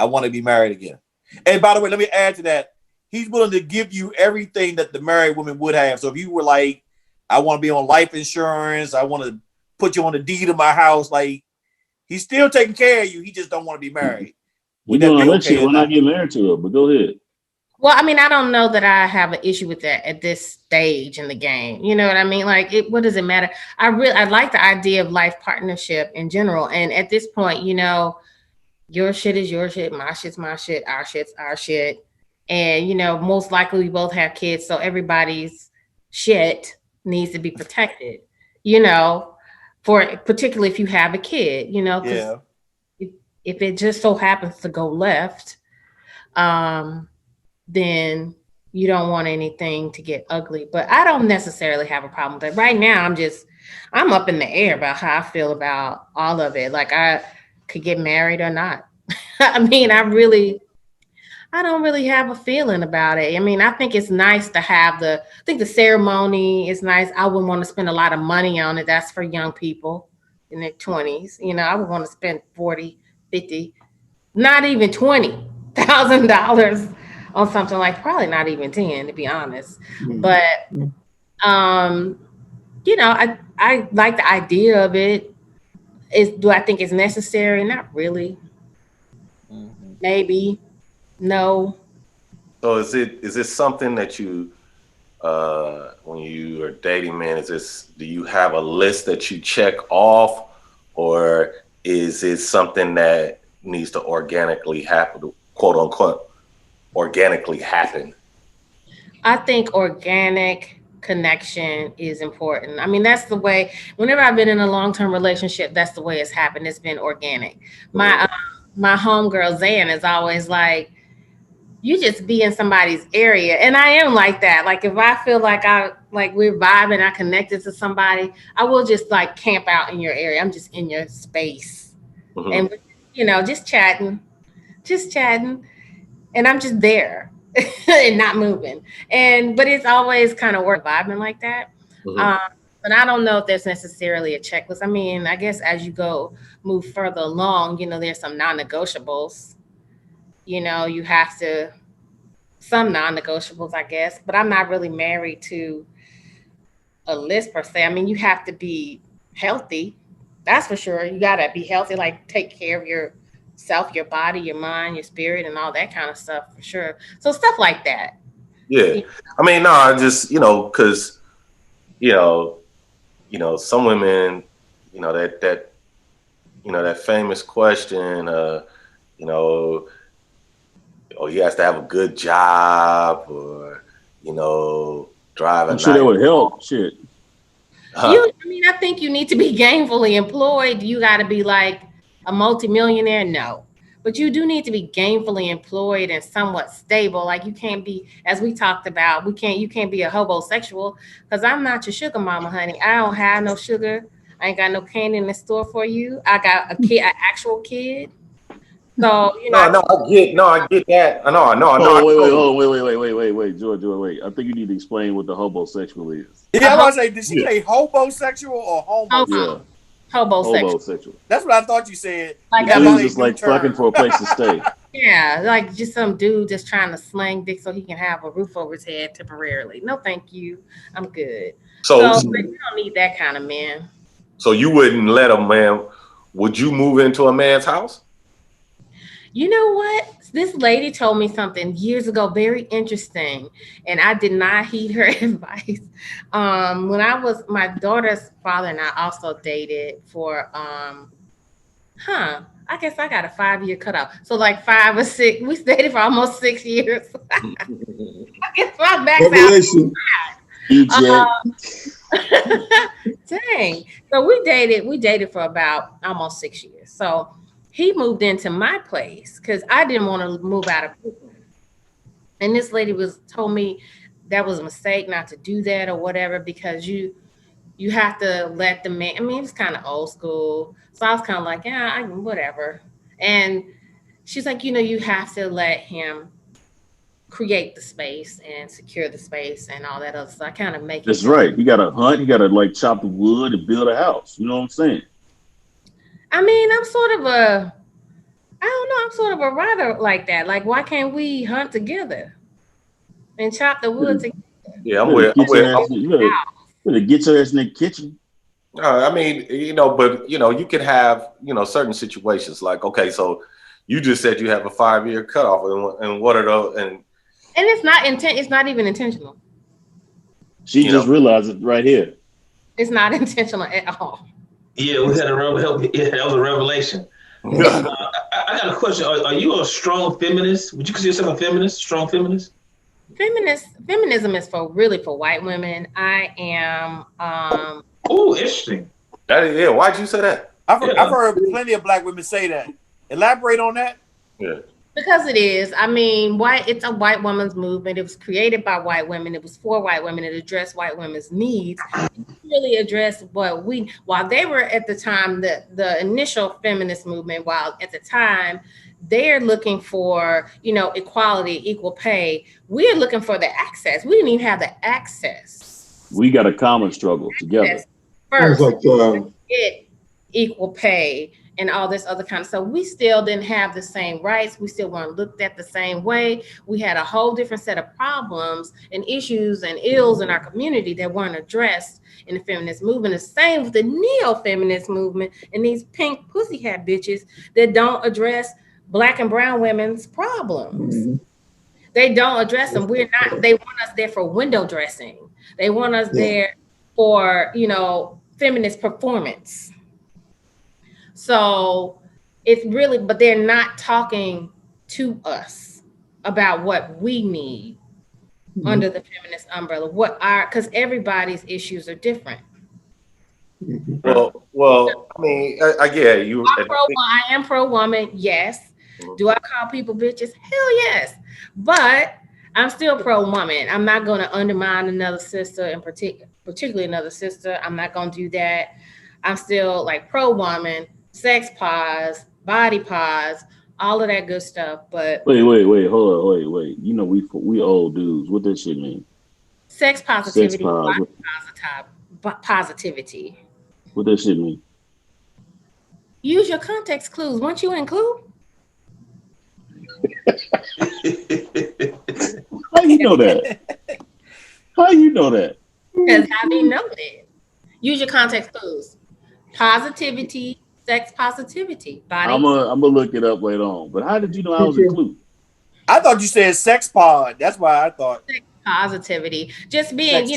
want to be married again? And by the way, let me add to that. He's willing to give you everything that the married woman would have. So if you were like, I want to be on life insurance, I want to put you on the deed of my house, like he's still taking care of you. He just don't want to be married. We're doing a lecture. We're not getting married to her, but go ahead. Well, I mean, I don't know that I have an issue with that at this stage in the game. You know what I mean? Like, what does it matter? I like the idea of life partnership in general. And at this point, you know, your shit is your shit, my shit's my shit, our shit's our shit. And, you know, most likely we both have kids, so everybody's shit needs to be protected, you know, for particularly if you have a kid, you know, because if it just so happens to go left, then you don't want anything to get ugly. But I don't necessarily have a problem with it. Right now, I'm up in the air about how I feel about all of it. Like I could get married or not. I mean, I don't really have a feeling about it. I mean, I think it's nice to have I think the ceremony is nice. I wouldn't want to spend a lot of money on it. That's for young people in their 20s. You know, I would want to spend 40, 50, not even $20,000 on something like probably not even 10, to be honest. Mm-hmm. But, you know, I like the idea of it. Do I think it's necessary? Not really. Mm-hmm. Maybe. No. So is it something that you, when you are dating, man, do you have a list that you check off, or is it something that needs to organically happen, quote unquote, organically happen? I think organic connection is important. I mean, that's the way, whenever I've been in a long-term relationship, that's the way it's happened. It's been organic. My homegirl Zan is always like, you just be in somebody's area. And I am like that. Like if I feel like we're vibing, I connected to somebody, I will just like camp out in your area. I'm just in your space. Mm-hmm. And, you know, just chatting. And I'm just there and not moving. But it's always kind of vibing like that. Mm-hmm. But I don't know if there's necessarily a checklist. I mean, I guess as you move further along, you know, there's some non-negotiables. You know, you have some non-negotiables, I guess, but I'm not really married to a list per se. I mean, you have to be healthy. That's for sure. You got to be healthy, like take care of yourself, your body, your mind, your spirit, and all that kind of stuff for sure. So stuff like that. Yeah. You know? I mean, no, I just, you know, because, you know, some women, you know, that famous question, you know, oh, he has to have a good job, or, you know, drive. I'm sure that would help. Shit. I mean, I think you need to be gainfully employed. You got to be like a multimillionaire. No, but you do need to be gainfully employed and somewhat stable. Like you can't be, as we talked about, you can't be a homosexual, because I'm not your sugar mama, honey. I don't have no sugar. I ain't got no candy in the store for you. I got a kid, an actual kid. So, you know. I get that. I know. Wait, George, wait. I think you need to explain what the homosexual is. Yeah, I was say, did she say homosexual or homosexual? Yeah. Homosexual. That's what I thought you said. Like just like fucking for a place to stay. Yeah, like just some dude just trying to slang dick so he can have a roof over his head temporarily. No, thank you. I'm good. So we don't need that kind of man. So you wouldn't let a man? Would you move into a man's house? You know what? This lady told me something years ago, very interesting, and I did not heed her advice. My daughter's father and I also dated for, I guess I got a 5-year cutoff. So like 5 or 6, we dated for almost 6 years. I guess my back's out. Dang. So we dated for about almost 6 years. So he moved into my place because I didn't want to move out of Brooklyn. And this lady told me that was a mistake not to do that or whatever, because you have to let the man, I mean, it was kind of old school. So I was kind of like, whatever. And she's like, you know, you have to let him create the space and secure the space and all that other stuff. I kind of make it. That's right. You gotta hunt, you gotta like chop the wood and build a house. You know what I'm saying? I mean, I don't know, I'm sort of a writer like that. Like, why can't we hunt together and chop the wood together? Yeah, I'm You with. better get your ass, you better get your ass in the kitchen. I mean, but you can have, certain situations like, okay, so you just said you have a 5-year cutoff, and what are those? And it's not it's not even intentional. She just realized it right here. It's not intentional at all. Yeah, we had that was a revelation. I got a question. Are you a strong feminist? Would you consider yourself a feminist? Strong feminist? Feminism is for white women. I am. Oh, interesting. Why'd you say that? I've heard plenty of black women say that. Elaborate on that. Yeah. Because it is. I mean, it's a white woman's movement. It was created by white women. It was for white women. It addressed white women's needs. It really addressed while they were at the time, the initial feminist movement, while at the time they're looking for, equality, equal pay. We're looking for the access. We didn't even have the access. We got a common struggle together. First, get equal pay and all this other kind of stuff. We still didn't have the same rights. We still weren't looked at the same way. We had a whole different set of problems and issues and ills in our community that weren't addressed in the feminist movement. The same with the neo-feminist movement and these pink pussy hat bitches that don't address Black and brown women's problems. Mm-hmm. They don't address them. They want us there for window dressing. They want us there for, feminist performance. So it's really, but they're not talking to us about what we need under the feminist umbrella. Because everybody's issues are different. Well, I mean, I am pro-woman, yes. Do I call people bitches? Hell yes. But I'm still pro-woman. I'm not going to undermine another sister, and particularly another sister. I'm not going to do that. I'm still like pro-woman, sex pause, body pause, all of that good stuff. But wait, hold on, wait. We old dudes. What does shit mean? Sex positivity, positivity. What does shit mean? Use your context clues. Won't you include? How you know that? Because how do you know that? Use your context clues. Positivity, sex positivity. Body. I'm gonna look it up later on. But how did you know I was included? I thought you said sex pod. That's why I thought. Sex positivity. Just being,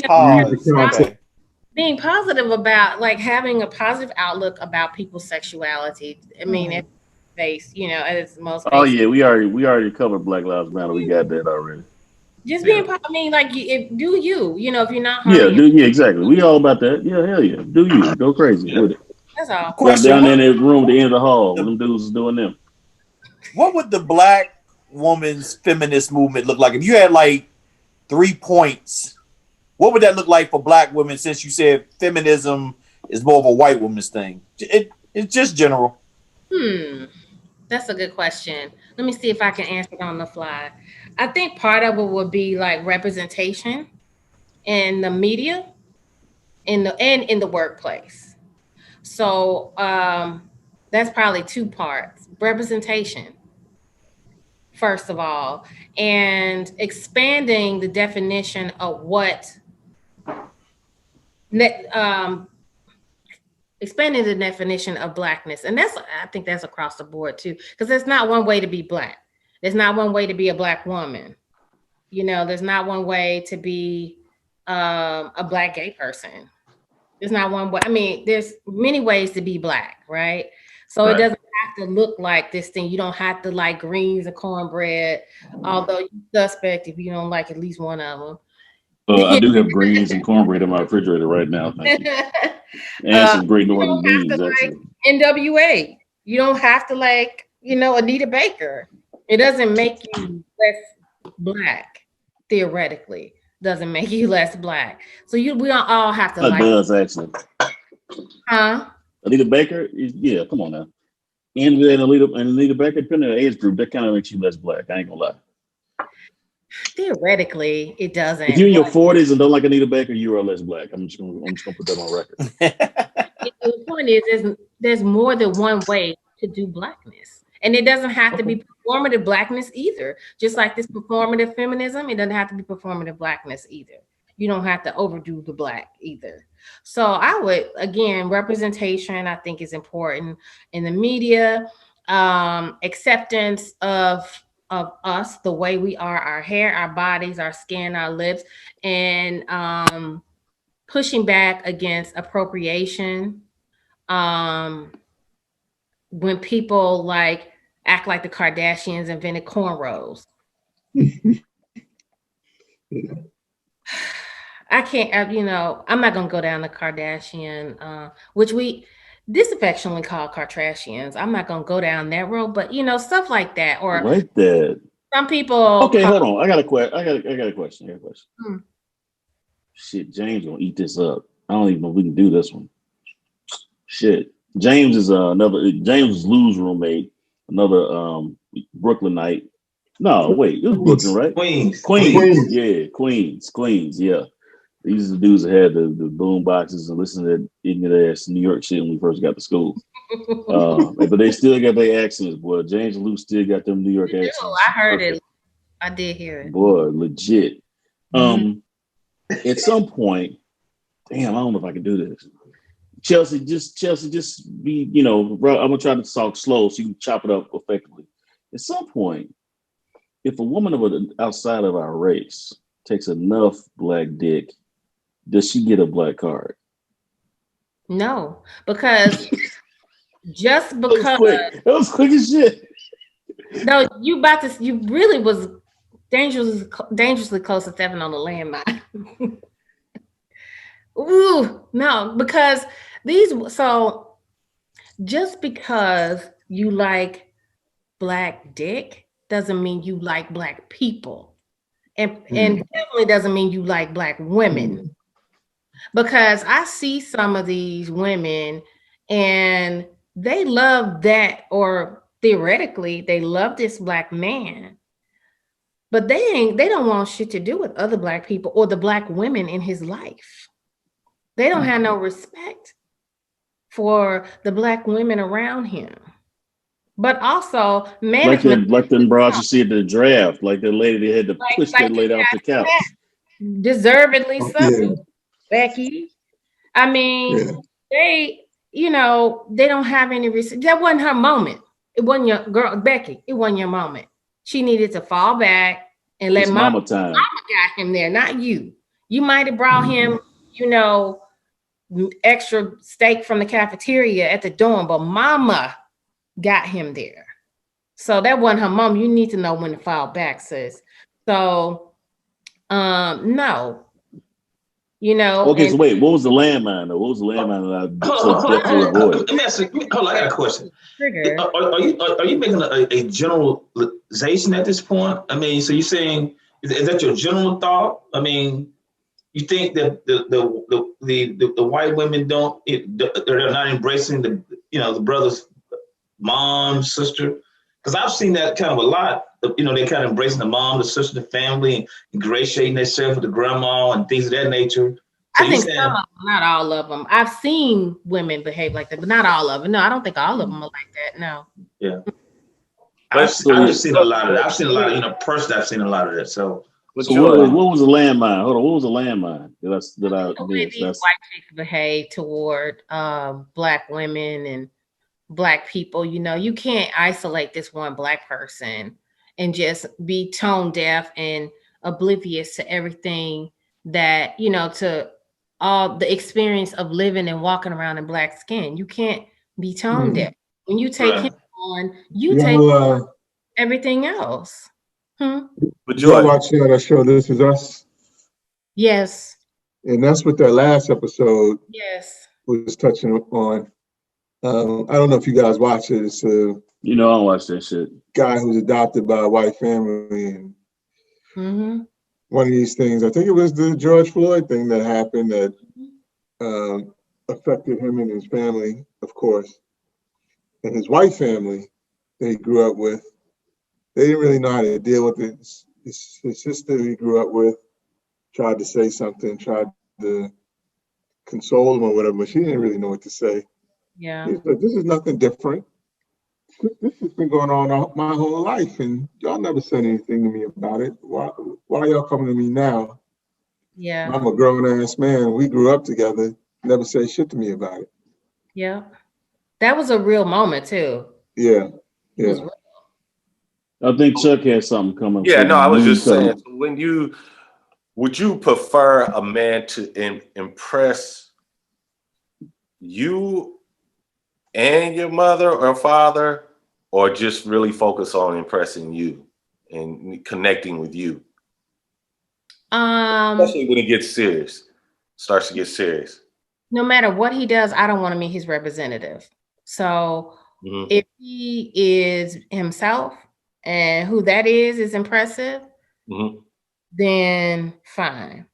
being positive about, like, having a positive outlook about people's sexuality. I mean, it's base, it's most basic. Oh yeah, we already covered Black Lives Matter. We got that already. Just being, I mean, like, if you're not exactly. We all about that. Yeah, hell yeah. Do you go crazy with it? That's all. Down there in the room, at the end of the hall, when them dudes is doing them. What would the black woman's feminist movement look like if you had like 3 points? What would that look like for black women? Since you said feminism is more of a white woman's thing, it's just general. That's a good question. Let me see if I can answer it on the fly. I think part of it would be like representation in the media, in the workplace. So that's probably 2 parts. Representation, first of all, and expanding the definition of expanding the definition of blackness. And I think that's across the board too, because there's not one way to be black. There's not one way to be a black woman. There's not one way to be a black gay person. There's not one way. I mean, there's many ways to be black, right? So It doesn't have to look like this thing. You don't have to like greens and cornbread, although you suspect if you don't like at least one of them. I do have greens and cornbread in my refrigerator right now. Thank you. And some great northern beans. Like NWA. You don't have to like, Anita Baker. It doesn't make you less black, theoretically. Doesn't make you less black. So we don't all have to like. It does, actually. Huh? Anita Baker? Yeah, come on now. And Anita Baker, depending on the age group, that kind of makes you less black. I ain't gonna lie. Theoretically, it doesn't. If you're in your 40s and don't like Anita Baker, you are less black. I'm just gonna put that on record. The point is, there's more than one way to do blackness, and it doesn't have to be performative blackness either. Just like this performative feminism, it doesn't have to be performative blackness either. You don't have to overdo the black either. So I would, again, representation I think is important in the media, acceptance of us, the way we are, our hair, our bodies, our skin, our lips, and pushing back against appropriation. When people like act like the Kardashians invented cornrows. I can't, I'm not gonna go down the Kardashian, which we disaffectionately call Kardashians. I'm not gonna go down that road, but stuff like that. Or like that. Some people. Okay, hold on. I got a question. Shit, James gonna eat this up. I don't even know if we can do this one. Shit, James is James' Lou's roommate, another Brooklynite. No, wait, it was Brooklyn, right? Queens. Yeah, Queens, yeah. These are the dudes that had the boom boxes and listened to that ignorant ass New York shit when we first got to school. But they still got their accents, boy. James and Lou still got them New York accents. I heard it. I did hear it. Boy, legit. At some point, damn, I don't know if I can do this. Chelsea, just be, I'm gonna try to talk slow so you can chop it up effectively. At some point, if a woman outside of our race takes enough black dick, does she get a black card? No, because just because that was quick as shit. No, you really was dangerously close to stepping on the landmine. Ooh, no, because just because you like black dick doesn't mean you like black people. And definitely doesn't mean you like black women. Because I see some of these women and they love that, or theoretically they love this black man, but they don't want shit to do with other black people or the black women in his life. They don't have no respect for the black women around him. But also management, like them bras you see at the draft, like the lady that had to push that lady off the couch. Deservedly so, Becky. I mean, they don't have any respect. That wasn't her moment. It wasn't your girl, Becky. It wasn't your moment. She needed to fall back and let mama time. Mama got him there, not you. You might have brought him, extra steak from the cafeteria at the dorm, but mama got him there. So that wasn't her mom. You need to know when to fall back, sis. So no. Okay, so wait, what was the landmine though? What was the landmine that Let me ask you, hold on, I got a question. Are you making a generalization at this point? I mean, so you're saying, is that your general thought? I mean, you think that the white women they're not embracing the brother's mom, sister? Because I've seen that kind of a lot. They kind of embracing the mom, the sister, the family, and ingratiating themselves with the grandma and things of that nature. So I think some of them, not all of them. I've seen women behave like that, but not all of them. No, I don't think all of them are like that. No. Yeah. I've just seen a lot of that. I've seen a lot of, personally, I've seen a lot of that. So what was the landmine? Hold on, what was the landmine? The way these white chicks behave toward black women and black people, you can't isolate this one black person and just be tone deaf and oblivious to everything that, to all the experience of living and walking around in black skin. You can't be tone deaf. When you take him on, take everything else. But you're watching that show, This Is Us? Yes. And that's what that last episode was touching on. I don't know if you guys watch it. It's I don't watch that shit. Guy who's adopted by a white family, and one of these things, I think it was the George Floyd thing that happened that affected him and his family, of course, and his white family that he grew up with. They didn't really know how to deal with it. his sister he grew up with tried to say something, tried to console him or whatever, but she didn't really know what to say. Yeah. He said, "This is nothing different. This has been going on my whole life, and y'all never said anything to me about it. Why y'all coming to me now? Yeah. I'm a grown ass man. We grew up together. Never said shit to me about it." Yeah. That was a real moment too. Yeah, It was yeah. real. I think Chuck has something coming. Yeah, no, I was just saying, Coming. would you prefer a man to impress you and your mother or father, or just really focus on impressing you and connecting with you? Especially when it gets serious, starts to get serious. No matter what he does, I don't want to meet his representative. So if he is himself and who that is impressive, then fine.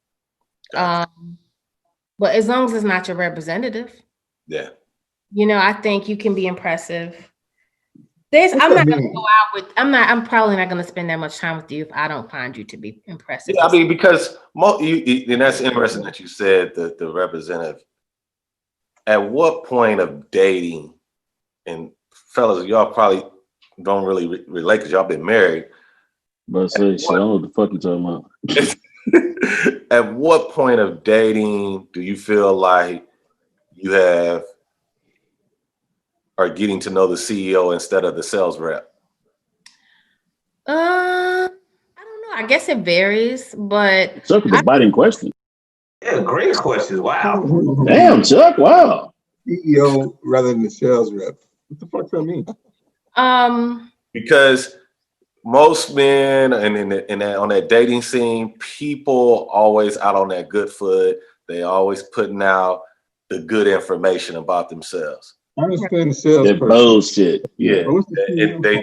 Gotcha. But as long as it's not your representative, yeah, I think you can be impressive. I'm not gonna go out with. I'm probably not gonna spend that much time with you if I don't find you to be impressive. Yeah, I mean, because and that's interesting that you said the representative. At what point of dating, and fellas, y'all probably don't really relate because y'all been married. But say shit, I don't know what the fuck you talking about. At what point of dating do you feel like you are getting to know the CEO instead of the sales rep? I don't know. I guess it varies, but Chuck was a biting question. Yeah, great question. Wow. Damn, Chuck. Wow. CEO rather than the sales rep. What the fuck that mean? Because most men and on that dating scene, people always out on that good foot. They always putting out the good information about themselves. I understand the sales. That bullshit. Yeah.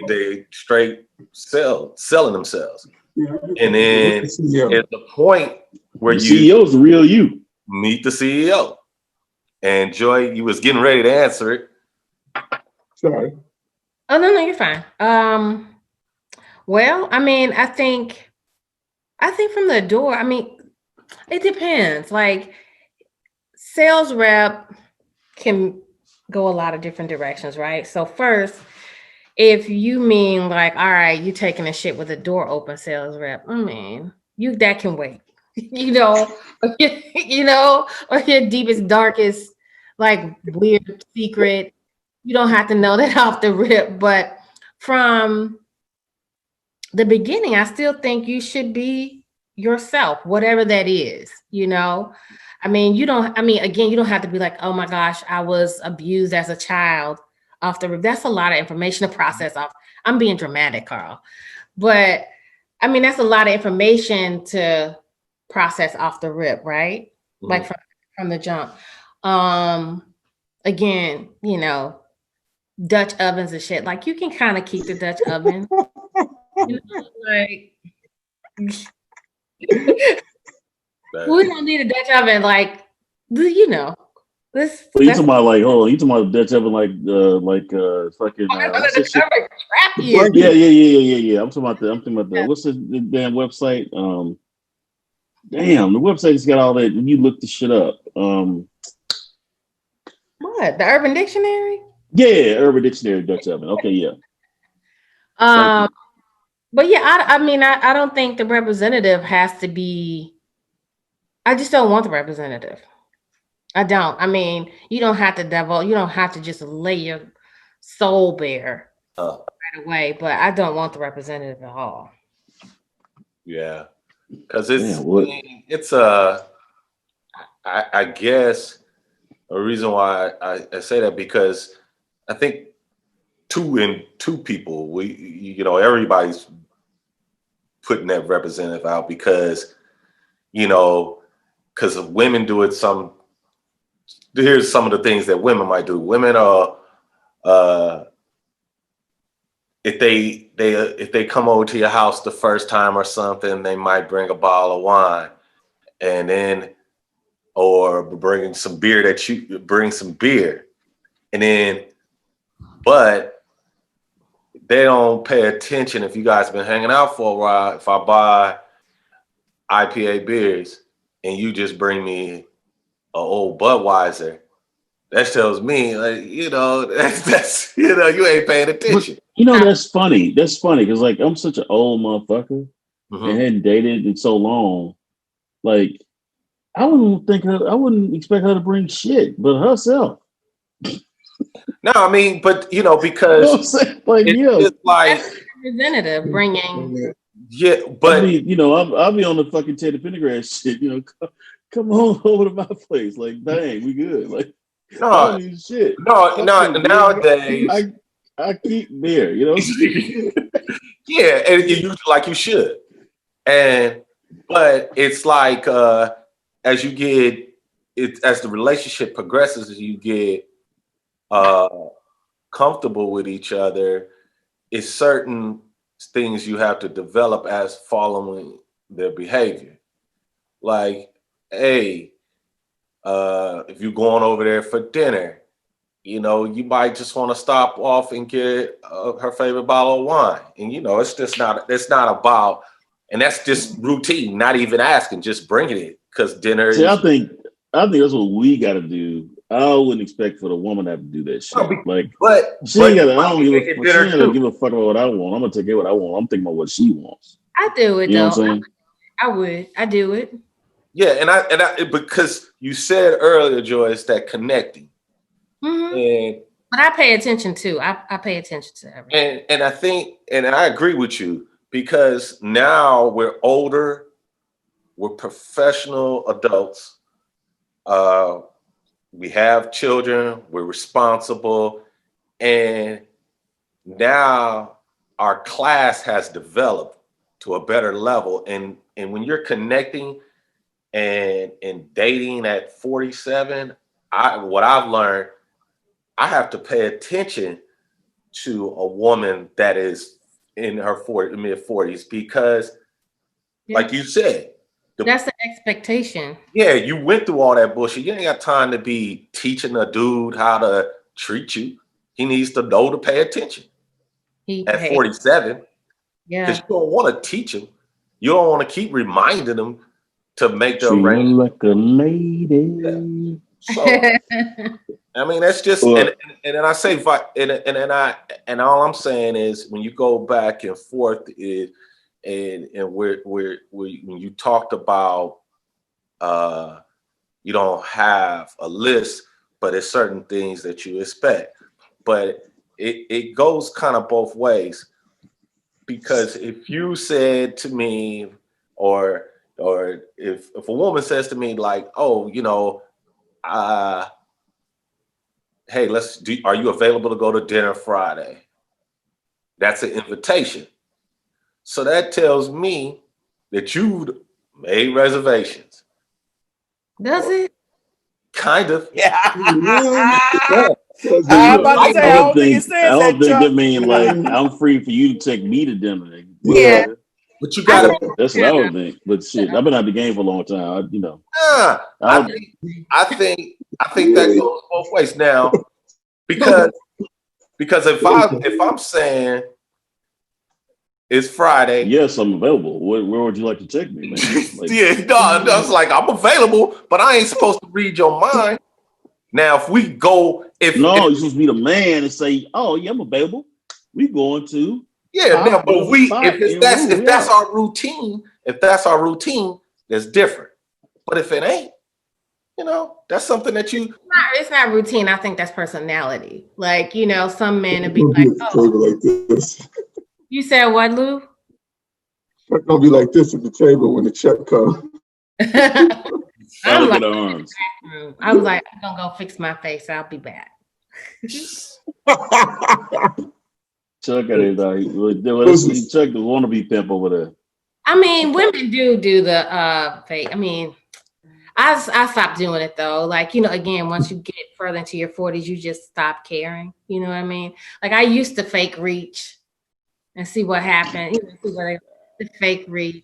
They straight selling themselves. Yeah, and then at the point where the CEO's the real you. Meet the CEO. And Joy, you was getting ready to answer it. Sorry. Oh no, you're fine. Well, I mean, I think from the door, I mean, it depends. Like sales rep can go a lot of different directions, right? So first, if you mean like, all right, you taking a shit with a door open, sales rep, I mean, that can wait. or your deepest, darkest, like weird secret. You don't have to know that off the rip, but from the beginning, I still think you should be yourself, whatever that is, I mean, you don't have to be like, oh my gosh, I was abused as a child off the rip. That's a lot of information to process off. I'm being dramatic, Carl. But I mean, that's a lot of information to process off the rip, right? Mm-hmm. Like from the jump. Again, Dutch ovens and shit. Like you can kind of keep the Dutch oven. Like we don't need a Dutch oven. Like this. Well, you talking about like, hold on, you talking about Dutch oven like fucking yeah. I'm talking about the what's the damn website? Damn, the website's got all that. When you look the shit up, what, the Urban Dictionary? Yeah, Urban Dictionary Dutch oven. Okay, yeah. But yeah, I mean, I don't think the representative has to be. I just don't want the representative. I don't. I mean, you don't have to divulge. You don't have to just lay your soul bare right away. But I don't want the representative at all. Yeah, because I guess a reason why I say that, because I think two people, everybody's putting that representative out because women do it here's some of the things that women might do. Women are if they come over to your house the first time or something, they might bring a bottle of wine, and then or bring some beer and then but they don't pay attention if you guys been hanging out for a while. If I buy IPA beers and you just bring me an old Budweiser, that tells me, like, that's you ain't paying attention. But, that's funny. That's funny because like I'm such an old motherfucker and hadn't dated in so long. Like I wouldn't expect her to bring shit, but herself. No, I mean, but because it's like representative bringing. Yeah, but I'll be on the fucking Teddy Pendergrass shit. Come on over to my place. Like, bang, we good. Like, no, I don't need shit. No, nowadays I keep beer. Yeah, and you should. But it's like as the relationship progresses, as you get comfortable with each other, it's certain things you have to develop as following their behavior. Like, hey, if you're going over there for dinner, you might just want to stop off and get her favorite bottle of wine. And it's not about, and that's just routine, not even asking, just bringing it because dinner. See, I think that's what we got to do. I wouldn't expect for the woman to have to do that shit. She ain't gotta give a fuck about what I want. I'm gonna take care of what I want. I'm thinking about what she wants. I do it you know though. What I'm saying? I would. I do it. Yeah, and I because you said earlier, Joyce, that connecting. Mm-hmm. But I pay attention too. I pay attention to everything. And I think, and I agree with you, because now we're older, we're professional adults. We have children, we're responsible, and now our class has developed to a better level. And when you're connecting and dating at 47, what I've learned, I have to pay attention to a woman that is in her mid 40s because, like you said, that's the expectation. Yeah, you went through all that bullshit. You ain't got time to be teaching a dude how to treat you. He needs to know to pay attention. At 47, because you don't want to teach him. You don't want to keep reminding him to make the arrangement. Like a lady. Yeah. So, I mean, that's just, and then I say, and all I'm saying is, when you go back and forth, when you talked about, you don't have a list, but it's certain things that you expect. But it goes kind of both ways, because if you said to me, or if a woman says to me like, oh, hey, are you available to go to dinner Friday? That's an invitation. So that tells me that you made reservations. Does it? Kind of. Yeah. I don't think that mean like I'm free for you to take me to dinner. Yeah. But you gotta. That's what I would think. But shit, I've been out the game for a long time. I think that goes both ways now, because if I'm saying it's Friday, yes, I'm available. Where would you like to take me, man? It's like I'm available, but I ain't supposed to read your mind. Now, if we go, you're supposed to be the man and say, "Oh, yeah, I'm available. We going to." Yeah, now, but if that's our routine, that's different. But if it ain't, that's something that you. It's not routine. I think that's personality. Like, some men would be like, "Oh, like this." You said what, Lou? It's gonna be like this at the table when the check comes. I was like, I'm gonna go fix my face. I'll be back. Chuck at it. Chuck the wannabe pimp over there. I mean, women do the fake. I mean, I stopped doing it though. Like, again, once you get further into your 40s, you just stop caring. You know what I mean? Like, I used to fake reach and see what happened. The fake reach.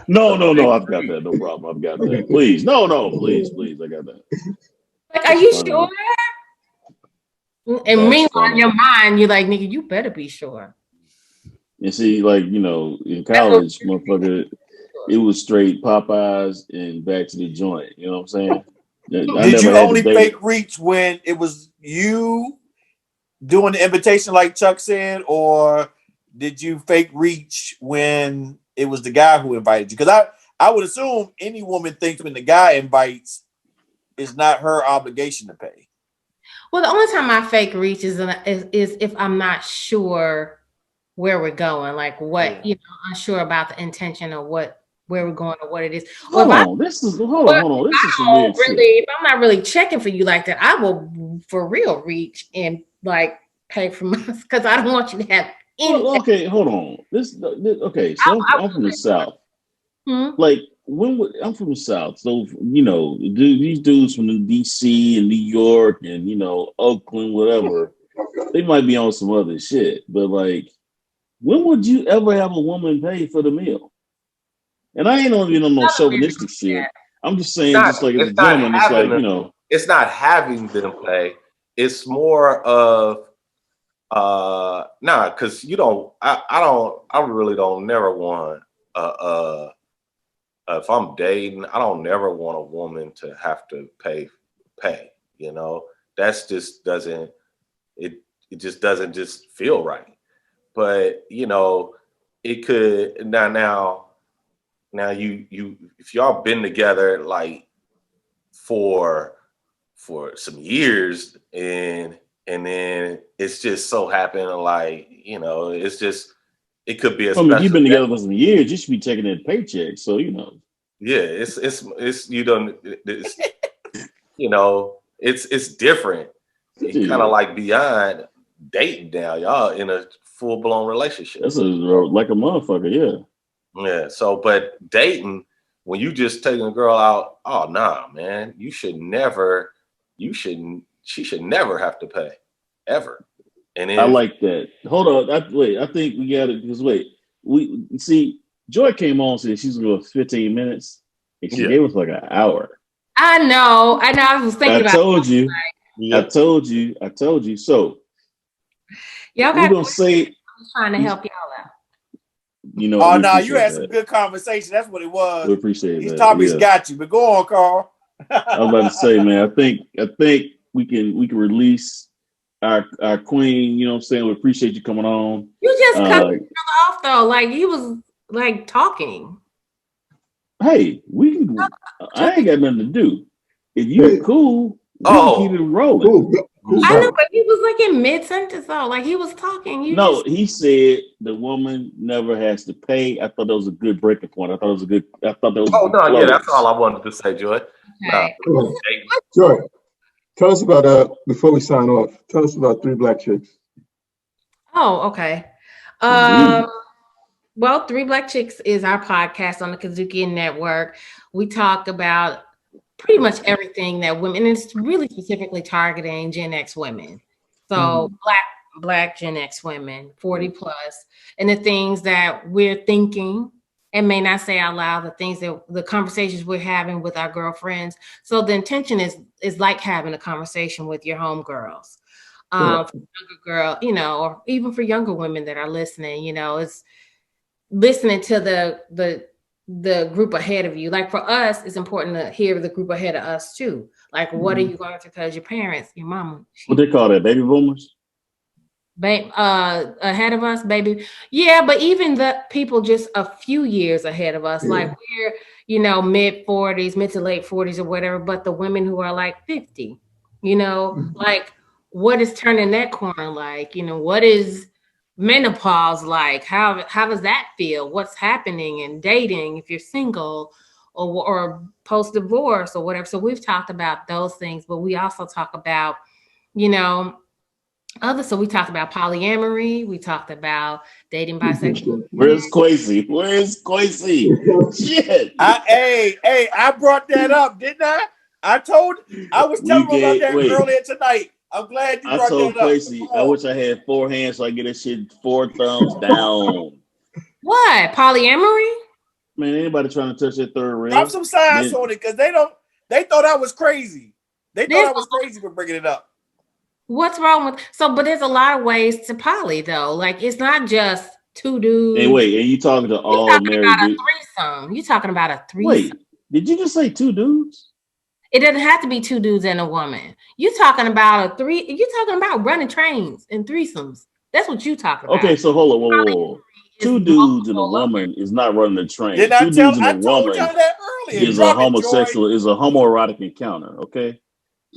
No, I've got that. No problem. I've got that. Please, no, please, I got that. Like, are you sure? And meanwhile, in your mind, you're like, nigga, you better be sure. And see, like, you know, in college, motherfucker, it was straight Popeyes and back to the joint. You know what I'm saying? Did you only fake reach when it was you doing the invitation, like Chuck said, or did you fake reach when it was the guy who invited you? Because I would assume any woman thinks when the guy invites, it's not her obligation to pay. Well, the only time I fake reach is if I'm not sure where we're going, like what, you know, unsure about the intention of where we're going or what it is. Hold on. This is some weird shit. If I'm not really checking for you like that, I will for real reach and like pay for myself because I don't want you to have anything. Well, okay, hold on. Okay, so I'm from the South. Like I'm from the South, so you know, these dudes from the DC and New York and you know Oakland, whatever, they might be on some other shit. But like, when would you ever have a woman pay for the meal? And I ain't on no chauvinistic shit. I'm just saying, just like as a gentleman, it's like you know, it's not having them pay. It's more of because you don't. I really don't never want if I'm dating, I don't never want a woman to have to pay, you know, that's just doesn't, it just doesn't just feel right. But, you know, it could now you, if y'all been together like for some years and then it's just so happened like, you know, it's just, it could be a special. You've been together for some years. You should be taking that paycheck, so you know. Yeah, it's you don't. It's, you know, it's different. It's kind of like beyond dating now. Y'all in a full blown relationship. That's like a motherfucker, yeah. Yeah. So, but dating when you just taking a girl out, oh nah, man, she should never have to pay ever. And then, I like that. Hold on. I think we got it because we see Joy came on and said she's going to go 15 minutes and she gave us like an hour. I know. I was thinking about it. I told you. So y'all we're gonna say I'm trying to help y'all out. You know, you had some good conversation. That's what it was. We appreciate These topics got you, but go on, Carl. I was about to say, man, I think we can release our queen, you know what I'm saying? We appreciate you coming on. You just cut each other off though, like he was like talking. Hey, we can. I ain't got nothing to do. If you cool, we can keep it rolling. Cool. I know, but he was like in mid sentence though, like he was talking. He said the woman never has to pay. I thought that was a good breaking point. I thought that was. Oh no, yeah, that's all I wanted to say, Joy. Okay. Joy, tell us about before we sign off. Tell us about Three Black Chicks. Oh, okay. Well, Three Black Chicks is our podcast on the Kazuki Network. We talk about pretty much everything that women, and it's really specifically targeting Gen X women. So black Gen X women, 40 plus, and the things that we're thinking and may not say out loud, the conversations we're having with our girlfriends. So the intention is like having a conversation with your homegirls. For younger girl, you know, or even for younger women that are listening, you know, it's listening to the group ahead of you. Like for us, it's important to hear the group ahead of us too. Like, what are you going through? Because your parents, your mama. What they call that, baby boomers? Ahead of us, baby. Yeah, but even the people just a few years ahead of us, like we're, you know, mid to late 40s or whatever, but the women who are like 50, you know, like what is turning that corner like? You know, what is menopause like? How does that feel? What's happening in dating if you're single or post-divorce or whatever? So we've talked about those things, but we also talk about, you know, so we talked about polyamory. We talked about dating bisexual. Where's Quasi? Shit. I brought that up, didn't I? I was telling him about that earlier tonight. I'm glad you brought that up. Quasi, I wish I had 4 hands so I get this shit 4 thumbs down. What? Polyamory? Man, anybody trying to touch that third ring? Drop some signs on it because they thought I was crazy. They thought I was crazy for bringing it up. What's wrong with but there's a lot of ways to poly though. Like it's not just two dudes. And wait, and you talking to all married dudes? You talking about a threesome. Wait, did you just say two dudes? It doesn't have to be two dudes and a woman. You talking about you talking about running trains and threesomes. That's what you talking about. Okay, so hold on, whoa. Two dudes and a woman is not running a train. Did Two dudes and a I told woman y'all that earlier. is a homosexual, is a homoerotic encounter, okay?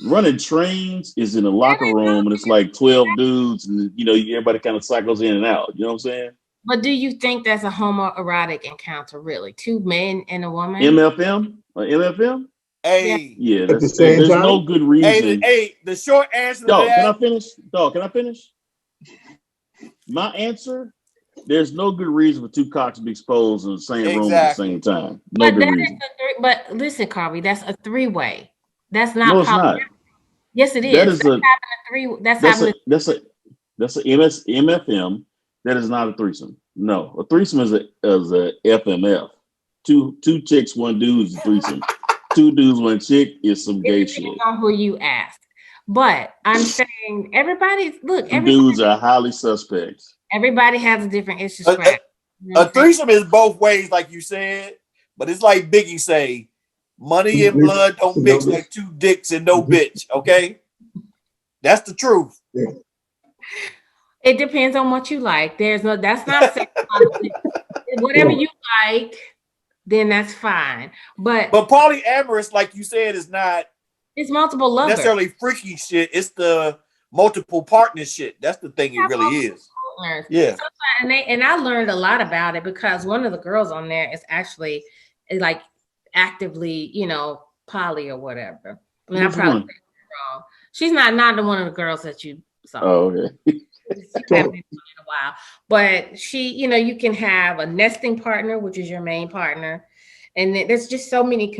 Running trains is in a locker room and it's like 12 dudes and everybody kind of cycles in and out. You know what I'm saying? But do you think that's a homoerotic encounter, really? Two men and a woman? MFM? MFM? Hey. Yeah, At the same there's time? no good reason. Hey, the short answer to Dog, that. can I finish? Dog, can I finish? My answer, there's no good reason for two cocks to be exposed in the same room at the same time. No good reason. But listen, Carvey, that's a three-way. That's not. No, it's not. Yes, it is. That is That's a MFM. That is not a threesome. No, a threesome is a FMF. Two chicks, one dude is a threesome. Two dudes, one chick is some gay shit. On who you ask. But I'm saying dudes are highly suspect. Everybody has a different issue. A threesome is both ways, like you said, but it's like Biggie say, money and blood don't mix like two dicks and no bitch. Okay, that's the truth. Yeah. It depends on what you like. That's not whatever you like, then that's fine. But polyamorous, like you said, is not. It's multiple lovers. Necessarily freaky shit. It's the multiple partner shit. That's the thing. It really is. Partners. Yeah. And I learned a lot about it because one of the girls on there is actually like actively, poly or whatever. I mean, I probably said it wrong. She's not the one of the girls that you saw. Oh, okay. In a while, but she, you can have a nesting partner, which is your main partner, and there's just so many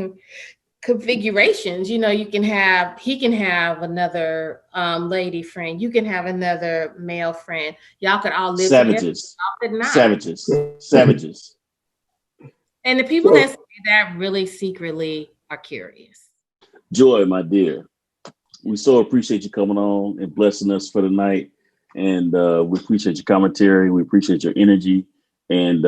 configurations. He can have another lady friend. You can have another male friend. Y'all could all live savages. together. Savages. And the people that say that really secretly are curious. Joy, my dear, we so appreciate you coming on and blessing us for the night. And we appreciate your commentary. We appreciate your energy. And,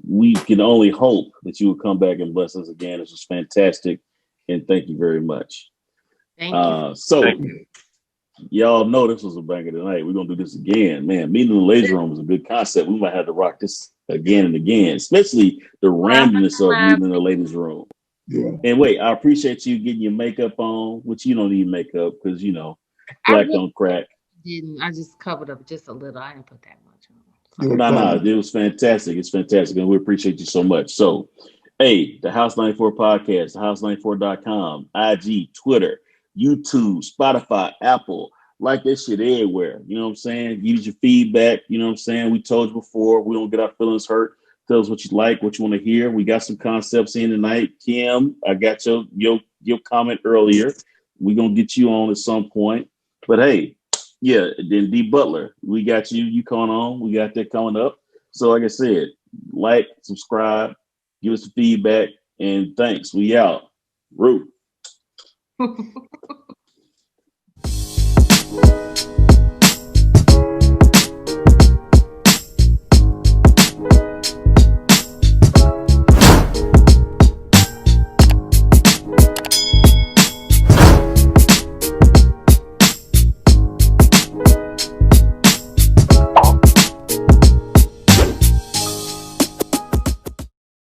we can only hope that you will come back and bless us again. This was fantastic. And thank you very much. Thank you. Thank you. Y'all know this was a banger tonight. We're going to do this again. Man, meeting in the ladies' room is a good concept. We might have to rock this again and again, especially the randomness of meeting in the ladies' room. Yeah. And wait, I appreciate you getting your makeup on, which you don't need makeup because, black don't crack. I just covered up just a little. I didn't put that much on. No, it was fantastic. It's fantastic. And we appreciate you so much. So, hey, the House 94 podcast, house94.com, IG, Twitter, YouTube, Spotify, Apple, like that shit everywhere. You know what I'm saying? Use your feedback. You know what I'm saying? We told you before, we don't get our feelings hurt. Tell us what you like, what you want to hear. We got some concepts in tonight. Kim, I got your comment earlier. We're going to get you on at some point. But hey, yeah, then D Butler, we got you coming on. We got that coming up. So like I said, like, subscribe, give us the feedback, and thanks. We out. Root.